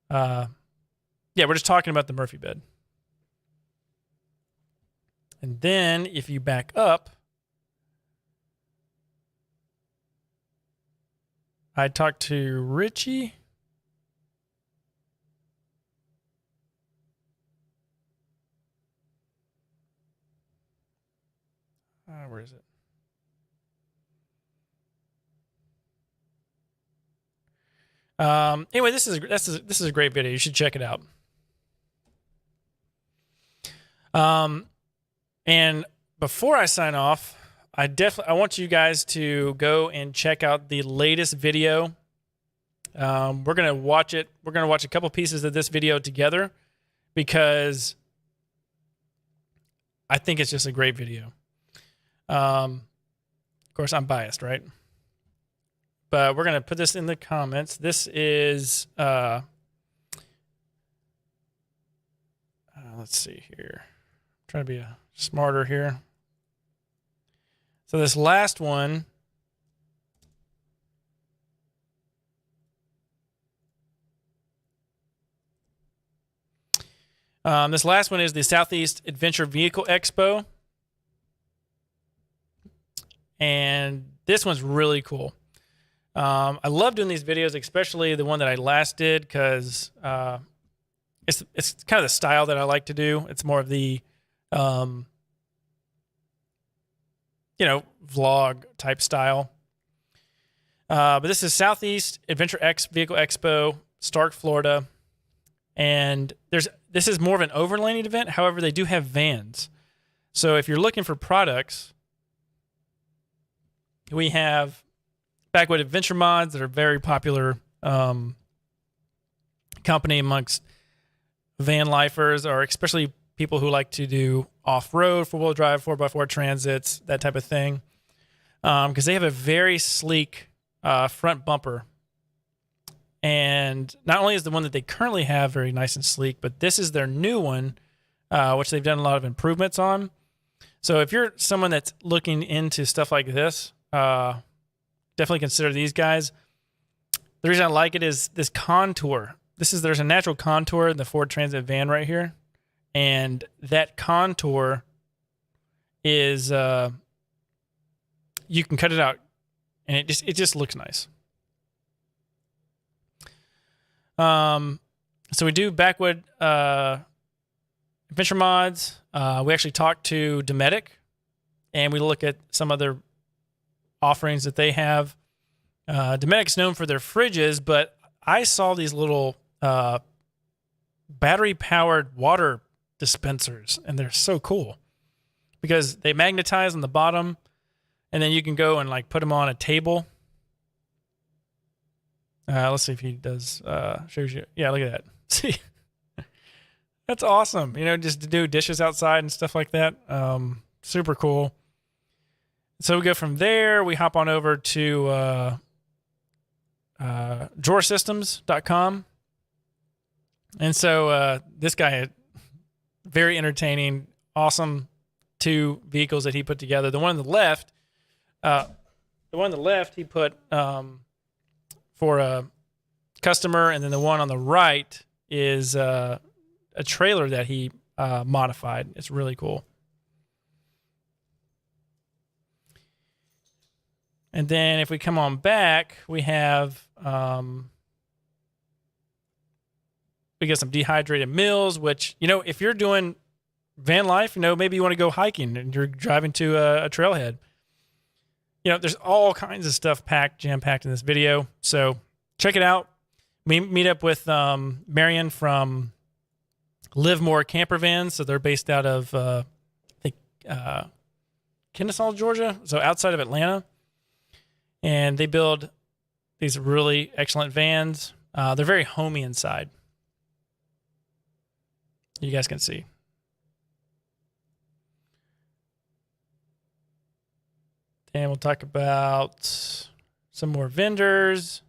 we're just talking about the Murphy bed. And then if you back up, I talked to Richie. Where is it? Anyway, this is a great video. You should check it out. And before I sign off, I want you guys to go and check out the latest video. We're gonna watch it. We're gonna watch a couple pieces of this video together because I think it's just a great video. Of course, I'm biased, right? But we're gonna put this in the comments. This is let's see here. I'm trying to be smarter here. So this last one, is the Southeast Adventure Vehicle Expo. And this one's really cool. I love doing these videos, especially the one that I last did, because it's kind of the style that I like to do. It's more of the vlog type style. But this is Southeast Adventure Vehicle Expo, Stark, Florida. And this is more of an overlanding event. However, they do have vans. So if you're looking for products, we have Backwood Adventure Mods that are very popular company amongst van lifers, or especially people who like to do off-road, four-wheel drive, 4x4 transits, that type of thing. Because they have a very sleek front bumper. And not only is the one that they currently have very nice and sleek, but this is their new one, which they've done a lot of improvements on. So if you're someone that's looking into stuff like this, definitely consider these guys. The reason I like it is this contour. There's a natural contour in the Ford Transit van right here. And that contour is, you can cut it out and it just looks nice. So we do backwood, adventure mods. We actually talked to Dometic and we look at some other offerings that they have. Dometic's known for their fridges, but I saw these little, battery powered water dispensers and they're so cool because they magnetize on the bottom and then you can go and like put them on a table. Let's see if he does, shows you. Yeah, look at that. See, that's awesome. You know, just to do dishes outside and stuff like that. Super cool. So we go from there, we hop on over to, drawersystems.com. And so, this guy, very entertaining, awesome 2 vehicles that he put together. The one on the left, he put, for a customer, and then the one on the right is a trailer that he modified. It's really cool. And then if we come on back, we have we get some dehydrated meals, which, you know, if you're doing van life, you know, maybe you want to go hiking and you're driving to a trailhead. You know, there's all kinds of stuff jam-packed in this video. So check it out. We meet up with Marion from Live More Campervan. So they're based out of, I think, Kennesaw, Georgia. So outside of Atlanta. And they build these really excellent vans. They're very homey inside. You guys can see. And we'll talk about some more vendors.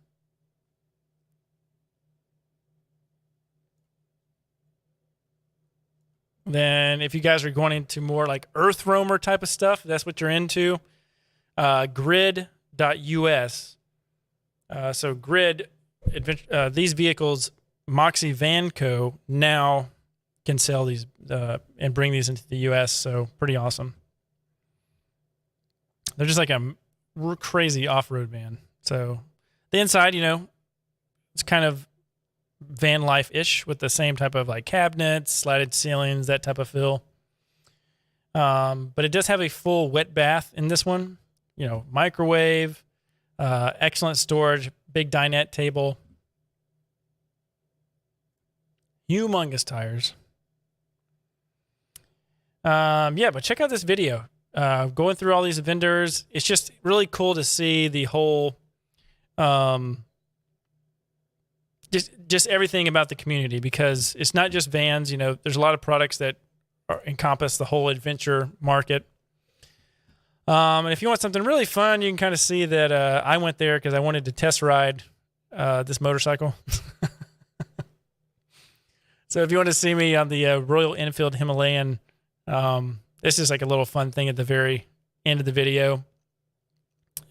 Then if you guys are going into more like Earth Roamer type of stuff, that's what you're into, grid.us. So Grid, these vehicles, Moxie Van Co. now can sell these and bring these into the U.S., so pretty awesome. They're just like a crazy off-road van. So the inside, you know, it's kind of van life-ish with the same type of like cabinets, slatted ceilings, that type of feel. But it does have a full wet bath in this one. You know, microwave, excellent storage, big dinette table, humongous tires. Yeah, but check out this video. Going through all these vendors, it's just really cool to see the whole, just everything about the community, because it's not just vans. You know, there's a lot of products that encompass the whole adventure market. And if you want something really fun, you can kind of see that I went there because I wanted to test ride this motorcycle. So if you want to see me on the Royal Enfield Himalayan, this is like a little fun thing at the very end of the video.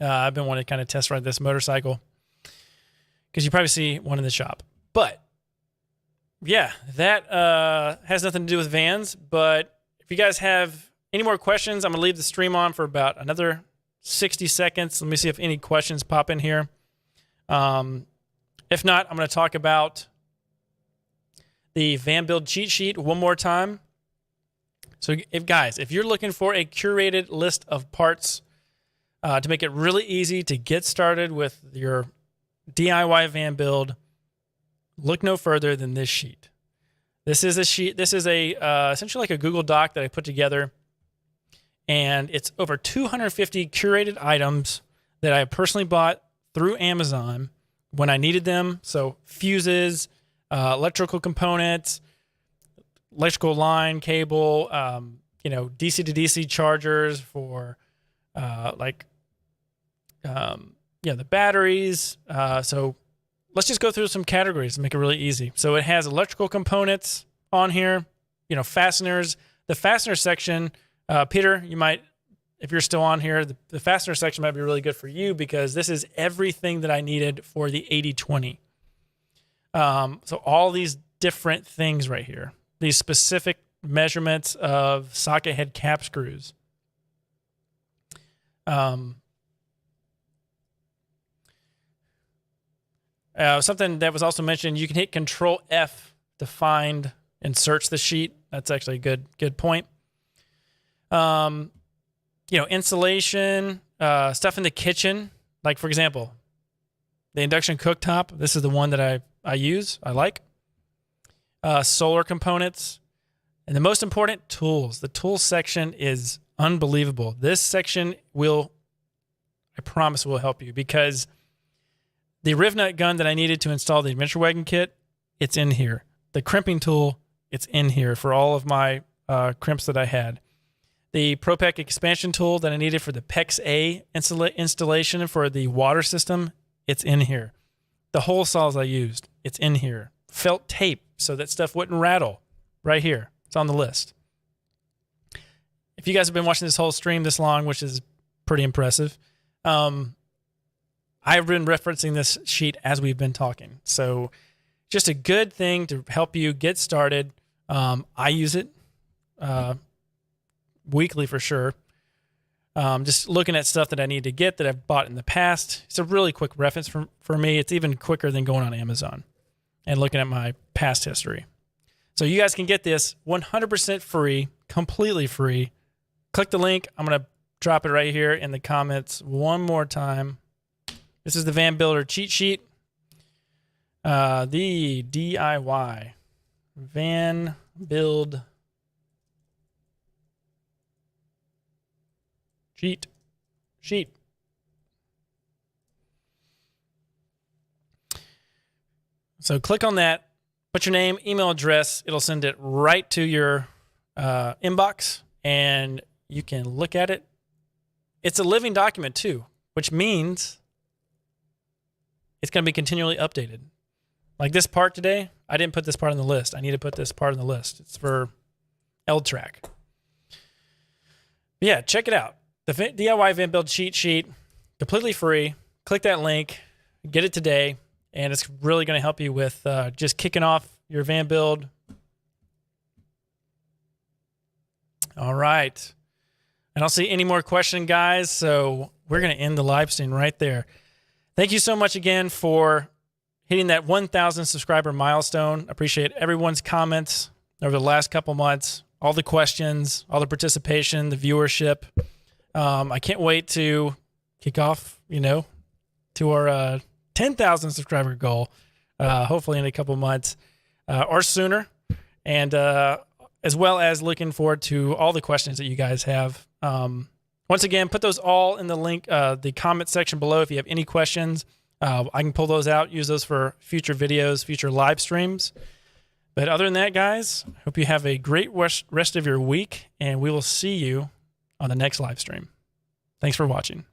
I've been wanting to kind of test ride this motorcycle because you probably see one in the shop. But yeah, that has nothing to do with vans. But if you guys have any more questions, I'm going to leave the stream on for about another 60 seconds. Let me see if any questions pop in here. If not, I'm going to talk about the van build cheat sheet one more time. So if you're looking for a curated list of parts to make it really easy to get started with your DIY van build, look no further than this sheet. This is a sheet. This is essentially like a Google Doc that I put together, and it's over 250 curated items that I personally bought through Amazon when I needed them. So fuses, electrical components, electrical line, cable, DC to DC chargers for the batteries. So let's just go through some categories to make it really easy. So it has electrical components on here, you know, fasteners. The fastener section, Peter, you might, if you're still on here, the fastener section might be really good for you because this is everything that I needed for the 80/20. So all these different things right here, these specific measurements of socket head cap screws. Something that was also mentioned, you can hit Control F to find and search the sheet. That's actually a good point. You know, insulation, stuff in the kitchen. Like, for example, the induction cooktop. This is the one that I use. I like. Solar components. And the most important, tools. The tools section is unbelievable. This section I promise will help you because the riv nut gun that I needed to install the Adventure Wagon kit, it's in here. The crimping tool, it's in here for all of my crimps that I had. The ProPEC expansion tool that I needed for the PEX A installation for the water system, it's in here. The hole saws I used, it's in here. Felt tape so that stuff wouldn't rattle, right here. It's on the list. If you guys have been watching this whole stream this long, which is pretty impressive, I've been referencing this sheet as we've been talking. So just a good thing to help you get started. I use it weekly for sure. Just looking at stuff that I need to get that I've bought in the past. It's a really quick reference for me. It's even quicker than going on Amazon and looking at my past history. So you guys can get this 100% free, completely free. Click the link. I'm going to drop it right here in the comments one more time. This is the Van Builder cheat sheet. The DIY Van Build cheat sheet. So click on that, put your name, email address. It'll send it right to your inbox, and you can look at it. It's a living document too, which means it's going to be continually updated. Like this part today, I didn't put this part on the list. I need to put this part on the list. It's for L-Track. Yeah, check it out. The DIY Van Build cheat sheet, completely free. Click that link, get it today, and it's really going to help you with just kicking off your van build. All right. I don't see any more questions, guys, so we're going to end the live stream right there. Thank you so much again for hitting that 1,000 subscriber milestone. I appreciate everyone's comments over the last couple months, all the questions, all the participation, the viewership. I can't wait to kick off, to our 10,000 subscriber goal, hopefully in a couple months or sooner. And as well as looking forward to all the questions that you guys have. Once again, put those all in the link, the comment section below. If you have any questions, I can pull those out, use those for future videos, future live streams. But other than that, guys, hope you have a great rest of your week, and we will see you on the next live stream. Thanks for watching.